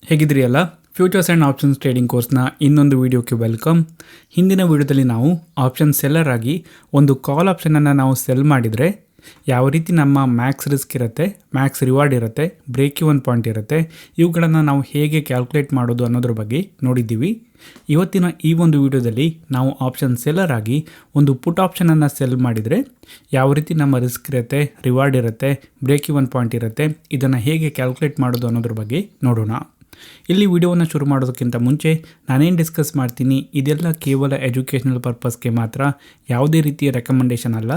ಹೇಗಿದ್ರಿ ಅಲ್ಲ. Futures and options trading ಕೋರ್ಸ್ನ ಇನ್ನೊಂದು ವೀಡಿಯೋಕ್ಕೆ ವೆಲ್ಕಮ್. ಹಿಂದಿನ ವೀಡಿಯೋದಲ್ಲಿ ನಾವು ಆಪ್ಷನ್ ಸೆಲ್ಲರ್ ಆಗಿ ಒಂದು ಕಾಲ್ ಆಪ್ಷನನ್ನು ನಾವು ಸೆಲ್ ಮಾಡಿದರೆ ಯಾವ ರೀತಿ ನಮ್ಮ ಮ್ಯಾಕ್ಸ್ ರಿಸ್ಕ್ ಇರುತ್ತೆ, ಮ್ಯಾಕ್ಸ್ ರಿವಾರ್ಡ್ ಇರುತ್ತೆ, ಬ್ರೇಕ್ ಇವನ್ ಪಾಯಿಂಟ್ ಇರುತ್ತೆ, ಇವುಗಳನ್ನು ನಾವು ಹೇಗೆ ಕ್ಯಾಲ್ಕುಲೇಟ್ ಮಾಡೋದು ಅನ್ನೋದ್ರ ಬಗ್ಗೆ ನೋಡಿದ್ದೀವಿ. ಇವತ್ತಿನ ಈ ಒಂದು ವಿಡಿಯೋದಲ್ಲಿ ನಾವು ಆಪ್ಷನ್ ಸೆಲ್ಲರ್ ಆಗಿ ಒಂದು ಪುಟ್ ಆಪ್ಷನನ್ನು ಸೆಲ್ ಮಾಡಿದರೆ ಯಾವ ರೀತಿ ನಮ್ಮ ರಿಸ್ಕ್ ಇರುತ್ತೆ, ರಿವಾರ್ಡ್ ಇರುತ್ತೆ, ಬ್ರೇಕ್ ಇವನ್ ಪಾಯಿಂಟ್ ಇರುತ್ತೆ, ಇದನ್ನು ಹೇಗೆ ಕ್ಯಾಲ್ಕುಲೇಟ್ ಮಾಡೋದು ಅನ್ನೋದ್ರ ಬಗ್ಗೆ ನೋಡೋಣ. ಇಲ್ಲಿ ವಿಡಿಯೋವನ್ನು ಶುರು ಮಾಡೋದಕ್ಕಿಂತ ಮುಂಚೆ ನಾನೇನು ಡಿಸ್ಕಸ್ ಮಾಡ್ತೀನಿ ಇದೆಲ್ಲ ಕೇವಲ ಎಜುಕೇಷನಲ್ ಪರ್ಪಸ್ಗೆ ಮಾತ್ರ, ಯಾವುದೇ ರೀತಿಯ ರೆಕಮೆಂಡೇಷನ್ ಅಲ್ಲ.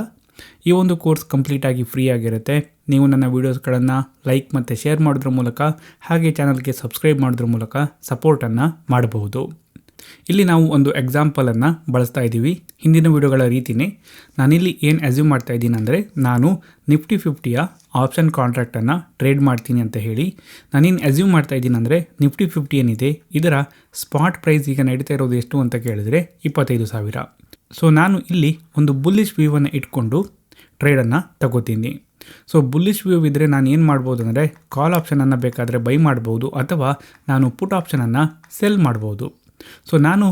ಈ ಒಂದು ಕೋರ್ಸ್ ಕಂಪ್ಲೀಟಾಗಿ ಫ್ರೀ ಆಗಿರುತ್ತೆ. ನೀವು ನನ್ನ ವೀಡಿಯೋಸ್ಗಳನ್ನು ಲೈಕ್ ಮತ್ತು ಶೇರ್ ಮಾಡೋದ್ರ ಮೂಲಕ, ಹಾಗೆ ಚಾನಲ್ಗೆ ಸಬ್ಸ್ಕ್ರೈಬ್ ಮಾಡೋದ್ರ ಮೂಲಕ ಸಪೋರ್ಟನ್ನು ಮಾಡಬಹುದು. ಇಲ್ಲಿ ನಾವು ಒಂದು ಎಕ್ಸಾಂಪಲನ್ನು ಬಳಸ್ತಾ ಇದ್ದೀವಿ. ಹಿಂದಿನ ವಿಡಿಯೋಗಳ ರೀತಿಯೇ ನಾನಿಲ್ಲಿ ಏನು ಅಸ್ಯೂಮ್ ಮಾಡ್ತಾ ಇದ್ದೀನಿ ಅಂದರೆ, ನಾನು ನಿಫ್ಟಿ 50ಯ ಆಪ್ಷನ್ ಕಾಂಟ್ರಾಕ್ಟನ್ನು ಟ್ರೇಡ್ ಮಾಡ್ತೀನಿ ಅಂತ ಹೇಳಿ ನಾನೇನು ಅಸ್ಯೂಮ್ ಮಾಡ್ತಾ ಇದ್ದೀನಿ ಅಂದರೆ, ನಿಫ್ಟಿ 50 ಏನಿದೆ ಇದರ ಸ್ಪಾಟ್ ಪ್ರೈಸ್ ಈಗ ನಡೀತಾ ಇರೋದು ಎಷ್ಟು ಅಂತ ಕೇಳಿದರೆ 25,000. ಸೊ ನಾನು ಇಲ್ಲಿ ಒಂದು ಬುಲ್ಲಿಶ್ ವ್ಯೂವನ್ನು ಇಟ್ಕೊಂಡು ಟ್ರೇಡನ್ನು ತಗೋತೀನಿ. ಸೊ ಬುಲ್ಲಿಶ್ ವ್ಯೂ ಇದ್ದರೆ ನಾನು ಏನು ಮಾಡ್ಬೋದು ಅಂದರೆ, ಕಾಲ್ ಆಪ್ಷನನ್ನು ಬೇಕಾದರೆ ಬೈ ಮಾಡ್ಬೋದು, ಅಥವಾ ನಾನು ಪುಟ್ ಆಪ್ಷನನ್ನು ಸೆಲ್ ಮಾಡ್ಬೋದು. ಸೊ ನಾನು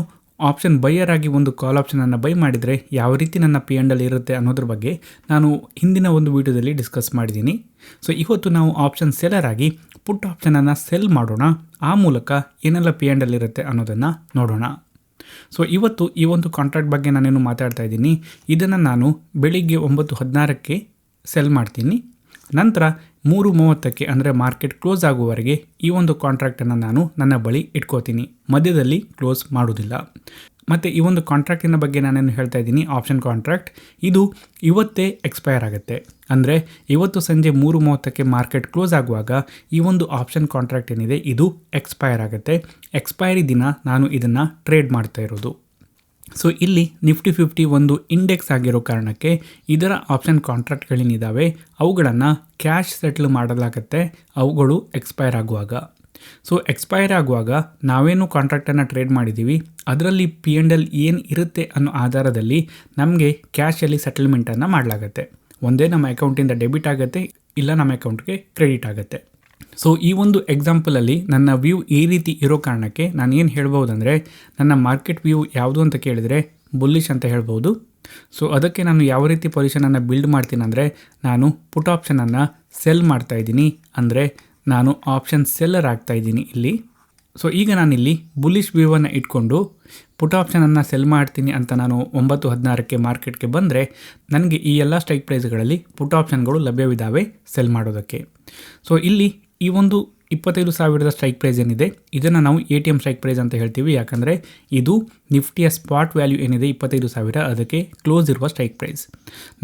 ಆಪ್ಷನ್ ಬೈಯರ್ ಆಗಿ ಒಂದು ಕಾಲ್ ಆಪ್ಷನನ್ನು ಬೈ ಮಾಡಿದರೆ ಯಾವ ರೀತಿ ನನ್ನ P&L ಇರುತ್ತೆ ಅನ್ನೋದ್ರ ಬಗ್ಗೆ ನಾನು ಹಿಂದಿನ ಒಂದು ವಿಡಿಯೋದಲ್ಲಿ ಡಿಸ್ಕಸ್ ಮಾಡಿದ್ದೀನಿ. ಸೊ ಇವತ್ತು ನಾವು ಆಪ್ಷನ್ ಸೆಲ್ಲರ್ ಆಗಿ ಪುಟ್ ಆಪ್ಷನನ್ನು ಸೆಲ್ ಮಾಡೋಣ, ಆ ಮೂಲಕ ಏನೆಲ್ಲ P&L ಇರುತ್ತೆ ಅನ್ನೋದನ್ನು ನೋಡೋಣ. ಸೊ ಇವತ್ತು ಈ ಒಂದು ಕಾಂಟ್ರಾಕ್ಟ್ ಬಗ್ಗೆ ನಾನೇನು ಮಾತಾಡ್ತಾ ಇದ್ದೀನಿ, ಇದನ್ನು ನಾನು ಬೆಳಿಗ್ಗೆ 9:16ಕ್ಕೆ ಸೆಲ್ ಮಾಡ್ತೀನಿ. ನಂತರ 3:30ಕ್ಕೆ ಅಂದರೆ ಮಾರ್ಕೆಟ್ ಕ್ಲೋಸ್ ಆಗುವವರೆಗೆ ಈ ಒಂದು ಕಾಂಟ್ರಾಕ್ಟನ್ನು ನಾನು ನನ್ನ ಬಳಿ ಇಟ್ಕೋತೀನಿ, ಮಧ್ಯದಲ್ಲಿ ಕ್ಲೋಸ್ ಮಾಡೋದಿಲ್ಲ. ಮತ್ತು ಈ ಒಂದು ಕಾಂಟ್ರಾಕ್ಟಿನ ಬಗ್ಗೆ ನಾನೇನು ಹೇಳ್ತಾ ಇದ್ದೀನಿ, ಆಪ್ಷನ್ ಕಾಂಟ್ರಾಕ್ಟ್ ಇದು ಇವತ್ತೇ ಎಕ್ಸ್ಪೈರ್ ಆಗುತ್ತೆ. ಅಂದರೆ ಇವತ್ತು ಸಂಜೆ 3:30ಕ್ಕೆ ಮಾರ್ಕೆಟ್ ಕ್ಲೋಸ್ ಆಗುವಾಗ ಈ ಒಂದು ಆಪ್ಷನ್ ಕಾಂಟ್ರಾಕ್ಟ್ ಏನಿದೆ ಇದು ಎಕ್ಸ್ಪೈರ್ ಆಗುತ್ತೆ. ಎಕ್ಸ್ಪೈರಿ ದಿನ ನಾನು ಇದನ್ನು ಟ್ರೇಡ್ ಮಾಡ್ತಾ ಇರೋದು. ಸೊ ಇಲ್ಲಿ ನಿಫ್ಟಿ 50 ಒಂದು ಇಂಡೆಕ್ಸ್ ಆಗಿರೋ ಕಾರಣಕ್ಕೆ ಇದರ ಆಪ್ಷನ್ ಕಾಂಟ್ರಾಕ್ಟ್ಗಳೇನಿದ್ದಾವೆ ಅವುಗಳನ್ನು ಕ್ಯಾಶ್ ಸೆಟ್ಲ್ ಮಾಡಲಾಗುತ್ತೆ, ಅವುಗಳು ಎಕ್ಸ್ಪೈರ್ ಆಗುವಾಗ. ಸೊ ಎಕ್ಸ್ಪೈರ್ ಆಗುವಾಗ ನಾವೇನು ಕಾಂಟ್ರಾಕ್ಟನ್ನು ಟ್ರೇಡ್ ಮಾಡಿದ್ದೀವಿ ಅದರಲ್ಲಿ P&L ಏನು ಇರುತ್ತೆ ಅನ್ನೋ ಆಧಾರದಲ್ಲಿ ನಮಗೆ ಕ್ಯಾಶಲ್ಲಿ ಸೆಟಲ್ಮೆಂಟನ್ನು ಮಾಡಲಾಗುತ್ತೆ. ಒಂದೇ ನಮ್ಮ ಅಕೌಂಟಿಂದ ಡೆಬಿಟ್ ಆಗುತ್ತೆ, ಇಲ್ಲ ನಮ್ಮ ಅಕೌಂಟ್ಗೆ ಕ್ರೆಡಿಟ್ ಆಗುತ್ತೆ. ಸೊ ಈ ಒಂದು ಎಕ್ಸಾಂಪಲಲ್ಲಿ ನನ್ನ ವ್ಯೂ ಈ ರೀತಿ ಇರೋ ಕಾರಣಕ್ಕೆ ನಾನು ಏನು ಹೇಳ್ಬೋದಂದರೆ, ನನ್ನ ಮಾರ್ಕೆಟ್ ವ್ಯೂ ಯಾವುದು ಅಂತ ಕೇಳಿದರೆ ಬುಲ್ಲಿಶ್ ಅಂತ ಹೇಳ್ಬೋದು. ಸೊ ಅದಕ್ಕೆ ನಾನು ಯಾವ ರೀತಿ ಪೊಸಿಷನನ್ನು ಬಿಲ್ಡ್ ಮಾಡ್ತೀನಿ ಅಂದರೆ, ನಾನು ಪುಟ್ ಆಪ್ಷನನ್ನು ಸೆಲ್ ಮಾಡ್ತಾ ಇದ್ದೀನಿ, ಅಂದರೆ ನಾನು ಆಪ್ಷನ್ ಸೆಲ್ಲರ್ ಆಗ್ತಾ ಇದ್ದೀನಿ ಇಲ್ಲಿ. ಸೊ ಈಗ ನಾನಿಲ್ಲಿ ಬುಲ್ಲಿಶ್ ವ್ಯೂವನ್ನು ಇಟ್ಕೊಂಡು ಪುಟ್ ಆಪ್ಷನನ್ನು ಸೆಲ್ ಮಾಡ್ತೀನಿ ಅಂತ ನಾನು 9:16ಕ್ಕೆ ಮಾರ್ಕೆಟ್ಗೆ ಬಂದರೆ ನನಗೆ ಈ ಎಲ್ಲ ಸ್ಟ್ರೈಕ್ ಪ್ರೈಸ್ಗಳಲ್ಲಿ ಪುಟ್ ಆಪ್ಷನ್ಗಳು ಲಭ್ಯವಿದ್ದಾವೆ ಸೆಲ್ ಮಾಡೋದಕ್ಕೆ. ಸೊ ಇಲ್ಲಿ ಈ ಒಂದು 25,000 ಸ್ಟ್ರೈಕ್ ಪ್ರೈಸ್ ಏನಿದೆ ಇದನ್ನು ನಾವು ATM ಸ್ಟ್ರೈಕ್ ಪ್ರೈಸ್ ಅಂತ ಹೇಳ್ತೀವಿ, ಯಾಕಂದರೆ ಇದು ನಿಫ್ಟಿಯ ಸ್ಪಾಟ್ ವ್ಯಾಲ್ಯೂ ಏನಿದೆ 25,000 ಅದಕ್ಕೆ ಕ್ಲೋಸ್ ಇರುವ ಸ್ಟ್ರೈಕ್ ಪ್ರೈಸ್.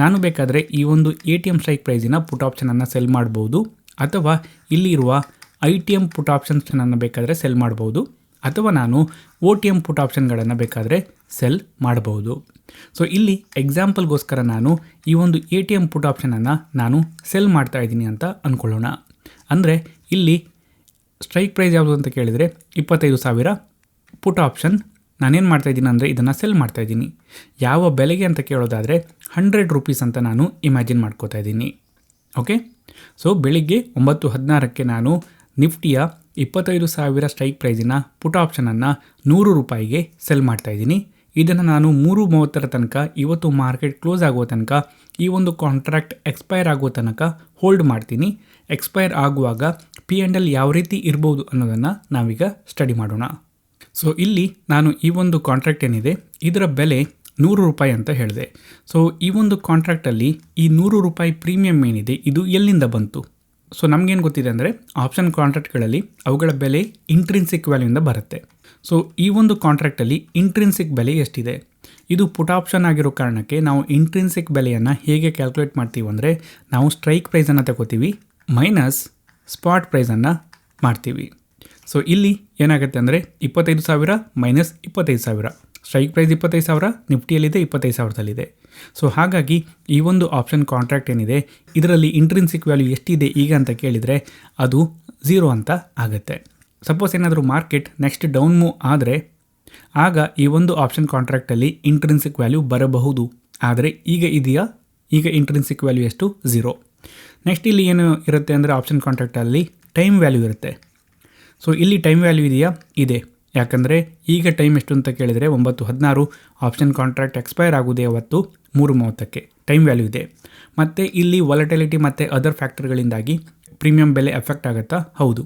ನಾನು ಬೇಕಾದರೆ ಈ ಒಂದು ATM ಸ್ಟ್ರೈಕ್ ಪ್ರೈಸಿನ ಪುಟ್ ಆಪ್ಷನನ್ನು ಸೆಲ್ ಮಾಡ್ಬೋದು, ಅಥವಾ ಇಲ್ಲಿ ಇರುವ ITM ಪುಟ್ ಆಪ್ಷನ್ಸನ್ನು ಬೇಕಾದರೆ ಸೆಲ್ ಮಾಡ್ಬೋದು, ಅಥವಾ ನಾನು OTM ಪುಟ್ ಆಪ್ಷನ್ಗಳನ್ನು ಬೇಕಾದರೆ ಸೆಲ್ ಮಾಡಬಹುದು. ಸೊ ಇಲ್ಲಿ ಎಕ್ಸಾಂಪಲ್ಗೋಸ್ಕರ ನಾನು ಈ ಒಂದು ATM ಪುಟ್ ಆಪ್ಷನನ್ನು ನಾನು ಸೆಲ್ ಮಾಡ್ತಾ ಇದ್ದೀನಿ ಅಂತ ಅಂದ್ಕೊಳ್ಳೋಣ. ಅಂದರೆ ಇಲ್ಲಿ ಸ್ಟ್ರೈಕ್ ಪ್ರೈಸ್ ಯಾವುದು ಅಂತ ಕೇಳಿದರೆ 25,000 ಪುಟ್ ಆಪ್ಷನ್. ನಾನೇನು ಮಾಡ್ತಾಯಿದ್ದೀನಿ ಅಂದರೆ ಇದನ್ನು ಸೆಲ್ ಮಾಡ್ತಾಯಿದ್ದೀನಿ. ಯಾವ ಬೆಲೆಗೆ ಅಂತ ಕೇಳೋದಾದರೆ 100 ರೂಪೀಸ್ ಅಂತ ನಾನು ಇಮ್ಯಾಜಿನ್ ಮಾಡ್ಕೋತಾ ಇದ್ದೀನಿ. ಓಕೆ, ಸೊ ಬೆಳಿಗ್ಗೆ 9:16ಕ್ಕೆ ನಾನು ನಿಫ್ಟಿಯ 25,000 ಸ್ಟ್ರೈಕ್ ಪ್ರೈಸಿನ ಪುಟ್ ಆಪ್ಷನನ್ನು 100 ರೂಪಾಯಿಗೆ ಸೆಲ್ ಮಾಡ್ತಾಯಿದ್ದೀನಿ. ಇದನ್ನು ನಾನು 3:30 ತನಕ, ಇವತ್ತು ಮಾರ್ಕೆಟ್ ಕ್ಲೋಸ್ ಆಗುವ ತನಕ, ಈ ಒಂದು ಕಾಂಟ್ರಾಕ್ಟ್ ಎಕ್ಸ್ಪೈರ್ ಆಗುವ ತನಕ ಹೋಲ್ಡ್ ಮಾಡ್ತೀನಿ. ಎಕ್ಸ್ಪೈರ್ ಆಗುವಾಗ P&L ಯಾವ ರೀತಿ ಇರ್ಬೋದು ಅನ್ನೋದನ್ನು ನಾವೀಗ ಸ್ಟಡಿ ಮಾಡೋಣ. ಸೊ ಇಲ್ಲಿ ನಾನು ಈ ಒಂದು ಕಾಂಟ್ರಾಕ್ಟ್ ಏನಿದೆ ಇದರ ಬೆಲೆ 100 ರೂಪಾಯಿ ಅಂತ ಹೇಳಿದೆ. ಸೊ ಈ ಒಂದು ಕಾಂಟ್ರಾಕ್ಟಲ್ಲಿ ಈ 100 ರೂಪಾಯಿ ಪ್ರೀಮಿಯಮ್ ಏನಿದೆ ಇದು ಎಲ್ಲಿಂದ ಬಂತು? ಸೊ ನಮಗೇನು ಗೊತ್ತಿದೆ ಅಂದರೆ, ಆಪ್ಷನ್ ಕಾಂಟ್ರಾಕ್ಟ್ಗಳಲ್ಲಿ ಅವುಗಳ ಬೆಲೆ ಇಂಟ್ರಿನ್ಸಿಕ್ ವ್ಯಾಲ್ಯೂಯಿಂದ ಬರುತ್ತೆ. ಸೊ ಈ ಒಂದು ಕಾಂಟ್ರಾಕ್ಟಲ್ಲಿ ಇಂಟ್ರಿನ್ಸಿಕ್ ಬೆಲೆ ಎಷ್ಟಿದೆ? ಇದು ಪುಟ್ ಆಪ್ಷನ್ ಆಗಿರೋ ಕಾರಣಕ್ಕೆ ನಾವು ಇಂಟ್ರಿನ್ಸಿಕ್ ಬೆಲೆಯನ್ನು ಹೇಗೆ ಕ್ಯಾಲ್ಕುಲೇಟ್ ಮಾಡ್ತೀವಿ ಅಂದರೆ, ನಾವು ಸ್ಟ್ರೈಕ್ ಪ್ರೈಸನ್ನು ತಗೋತೀವಿ ಮೈನಸ್ ಸ್ಪಾಟ್ ಪ್ರೈಸನ್ನು ಮಾಡ್ತೀವಿ. ಸೊ ಇಲ್ಲಿ ಏನಾಗುತ್ತೆ ಅಂದರೆ 25,000 ಮೈನಸ್ 25,000, ಸ್ಟ್ರೈಕ್ ಪ್ರೈಸ್ 25,000, ನಿಫ್ಟಿಯಲ್ಲಿದೆ 25,000ದಲ್ಲಿದೆ. ಸೊ ಹಾಗಾಗಿ ಈ ಒಂದು ಆಪ್ಷನ್ ಕಾಂಟ್ರಾಕ್ಟ್ ಏನಿದೆ ಇದರಲ್ಲಿ ಇಂಟ್ರಿನ್ಸಿಕ್ ವ್ಯಾಲ್ಯೂ ಎಷ್ಟಿದೆ ಈಗ ಅಂತ ಕೇಳಿದರೆ ಅದು 0 ಅಂತ ಆಗುತ್ತೆ. ಸಪೋಸ್ ಏನಾದರೂ ಮಾರ್ಕೆಟ್ ನೆಕ್ಸ್ಟ್ ಡೌನ್ ಮೂವ್ ಆದರೆ ಆಗ ಈ ಒಂದು ಆಪ್ಷನ್ ಕಾಂಟ್ರಾಕ್ಟಲ್ಲಿ ಇಂಟ್ರಿನ್ಸಿಕ್ ವ್ಯಾಲ್ಯೂ ಬರಬಹುದು, ಆದರೆ ಈಗ ಇದೆಯಾ? ಈಗ ಇಂಟ್ರಿನ್ಸಿಕ್ ವ್ಯಾಲ್ಯೂ ಎಷ್ಟು? 0. ನೆಕ್ಸ್ಟ್ ಇಲ್ಲಿ ಏನು ಇರುತ್ತೆ ಅಂದರೆ ಆಪ್ಷನ್ ಕಾಂಟ್ರಾಕ್ಟಲ್ಲಿ ಟೈಮ್ ವ್ಯಾಲ್ಯೂ ಇರುತ್ತೆ. ಸೊ ಇಲ್ಲಿ ಟೈಮ್ ವ್ಯಾಲ್ಯೂ ಇದೆಯಾ? ಇದೆ. ಯಾಕಂದರೆ ಈಗ ಟೈಮ್ ಎಷ್ಟು ಅಂತ ಕೇಳಿದರೆ 9:16, ಆಪ್ಷನ್ ಕಾಂಟ್ರಾಕ್ಟ್ ಎಕ್ಸ್ಪೈರ್ ಆಗೋದೇ ಅವತ್ತು 3:30ಕ್ಕೆ ಟೈಮ್ ವ್ಯಾಲ್ಯೂ ಇದೆ. ಮತ್ತು ಇಲ್ಲಿ ವಾಲಟಿಲಿಟಿ ಮತ್ತು ಅದರ್ ಫ್ಯಾಕ್ಟರ್ಗಳಿಂದಾಗಿ ಪ್ರೀಮಿಯಂ ಬೆಲೆ ಎಫೆಕ್ಟ್ ಆಗುತ್ತಾ? ಹೌದು.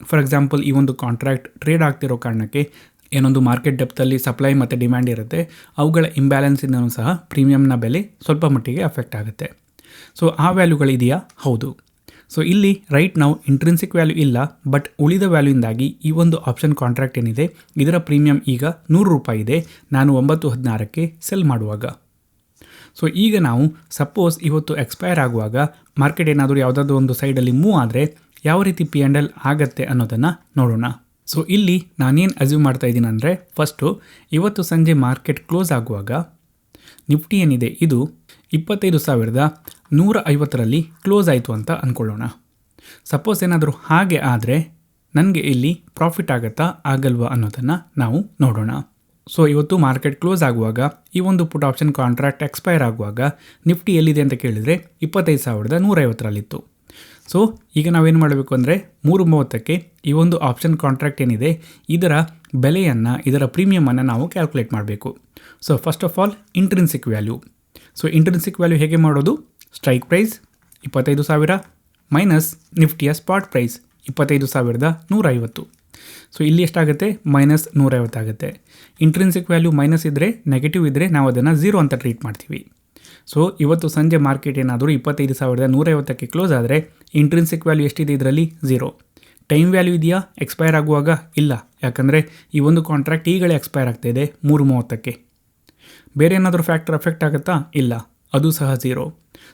ಫಾರ್ ಎಕ್ಸಾಂಪಲ್, ಈ ಒಂದು ಕಾಂಟ್ರಾಕ್ಟ್ ಟ್ರೇಡ್ ಆಗ್ತಿರೋ ಕಾರಣಕ್ಕೆ ಏನೊಂದು ಮಾರ್ಕೆಟ್ ಡೆಪ್ತಲ್ಲಿ ಸಪ್ಲೈ ಮತ್ತು ಡಿಮ್ಯಾಂಡ್ ಇರುತ್ತೆ, ಅವುಗಳ ಇಂಬ್ಯಾಲೆನ್ಸಿಂದನೂ ಸಹ ಪ್ರೀಮಿಯಂನ ಬೆಲೆ ಸ್ವಲ್ಪ ಮಟ್ಟಿಗೆ ಅಫೆಕ್ಟ್ ಆಗುತ್ತೆ. ಸೊ ಆ ವ್ಯಾಲ್ಯೂಗಳಿದೆಯಾ? ಹೌದು. ಸೊ ಇಲ್ಲಿ ರೈಟ್ ನಾವು ಇಂಟ್ರಿನ್ಸಿಕ್ ವ್ಯಾಲ್ಯೂ ಇಲ್ಲ, ಬಟ್ ಉಳಿದ ವ್ಯಾಲ್ಯೂಯಿಂದಾಗಿ ಈ ಒಂದು ಆಪ್ಷನ್ ಕಾಂಟ್ರಾಕ್ಟ್ ಏನಿದೆ ಇದರ ಪ್ರೀಮಿಯಂ ಈಗ 100 ರೂಪಾಯಿ ಇದೆ ನಾನು 9:16ಕ್ಕೆ ಸೆಲ್ ಮಾಡುವಾಗ. ಸೊ ಈಗ ನಾವು ಸಪೋಸ್ ಇವತ್ತು ಎಕ್ಸ್ಪೈರ್ ಆಗುವಾಗ ಮಾರ್ಕೆಟ್ ಏನಾದರೂ ಯಾವುದಾದ್ರೂ ಒಂದು ಸೈಡಲ್ಲಿ ಮೂವ್ ಆದರೆ ಯಾವ ರೀತಿ P&L ಆಗತ್ತೆ ಅನ್ನೋದನ್ನು ನೋಡೋಣ. ಸೊ ಇಲ್ಲಿ ನಾನೇನು ಅಸ್ಯೂಮ್ ಮಾಡ್ತಾ ಇದ್ದೀನಿ ಅಂದರೆ, ಫಸ್ಟು ಇವತ್ತು ಸಂಜೆ ಮಾರ್ಕೆಟ್ ಕ್ಲೋಸ್ ಆಗುವಾಗ ನಿಫ್ಟಿ ಏನಿದೆ ಇದು 25,150ರಲ್ಲಿ ಕ್ಲೋಸ್ ಆಯಿತು ಅಂತ ಅಂದ್ಕೊಳ್ಳೋಣ. ಸಪೋಸ್ ಏನಾದರೂ ಹಾಗೆ ಆದರೆ ನನಗೆ ಇಲ್ಲಿ ಪ್ರಾಫಿಟ್ ಆಗುತ್ತಾ ಆಗಲ್ವಾ ಅನ್ನೋದನ್ನು ನಾವು ನೋಡೋಣ. ಸೊ ಇವತ್ತು ಮಾರ್ಕೆಟ್ ಕ್ಲೋಸ್ ಆಗುವಾಗ ಈ ಒಂದು ಪುಟ್ ಆಪ್ಷನ್ ಕಾಂಟ್ರಾಕ್ಟ್ ಎಕ್ಸ್ಪೈರ್ ಆಗುವಾಗ ನಿಫ್ಟಿ ಎಲ್ಲಿದೆ ಅಂತ ಕೇಳಿದರೆ 25,150ರಲ್ಲಿತ್ತು. ಸೊ ಈಗ ನಾವೇನು ಮಾಡಬೇಕು ಅಂದರೆ 3:30ಕ್ಕೆ ಈ ಒಂದು ಆಪ್ಷನ್ ಕಾಂಟ್ರಾಕ್ಟ್ ಏನಿದೆ ಇದರ ಬೆಲೆಯನ್ನು, ಇದರ ಪ್ರೀಮಿಯಮನ್ನು ನಾವು ಕ್ಯಾಲ್ಕುಲೇಟ್ ಮಾಡಬೇಕು. So first of all intrinsic value. So intrinsic value ಹೇಗೆ ಮಾಡೋದು? ಸ್ಟ್ರೈಕ್ ಪ್ರೈಸ್ 25,000 ಮೈನಸ್ ನಿಫ್ಟಿಯ ಸ್ಪಾಟ್ ಪ್ರೈಸ್ 25,150. ಸೊ ಇಲ್ಲಿ ಎಷ್ಟಾಗುತ್ತೆ? -150 ಆಗುತ್ತೆ. ಇಂಟ್ರಿನ್ಸಿಕ್ ವ್ಯಾಲ್ಯೂ ಮೈನಸ್ ಇದ್ದರೆ, ನೆಗೆಟಿವ್ ಇದ್ದರೆ ನಾವು ಅದನ್ನು 0 ಅಂತ ಟ್ರೀಟ್ ಮಾಡ್ತೀವಿ. ಸೊ ಇವತ್ತು ಸಂಜೆ ಮಾರ್ಕೆಟ್ ಏನಾದರೂ 25,150ಕ್ಕೆ ಕ್ಲೋಸ್ ಆದರೆ ಇಂಟ್ರಿನ್ಸಿಕ್ ವ್ಯಾಲ್ಯೂ ಎಷ್ಟಿದೆ ಇದರಲ್ಲಿ? 0. ಟೈಮ್ ವ್ಯಾಲ್ಯೂ ಇದೆಯಾ ಎಕ್ಸ್ಪೈರ್ ಆಗುವಾಗ? ಇಲ್ಲ, ಯಾಕಂದರೆ ಈ ಒಂದು ಕಾಂಟ್ರಾಕ್ಟ್ ಈಗಲೇ ಎಕ್ಸ್ಪೈರ್ ಆಗ್ತಾಯಿದೆ 3:30ಕ್ಕೆ. ಬೇರೆ ಏನಾದರೂ ಫ್ಯಾಕ್ಟರ್ ಅಫೆಕ್ಟ್ ಆಗುತ್ತಾ? ಇಲ್ಲ, ಅದು ಸಹ 0.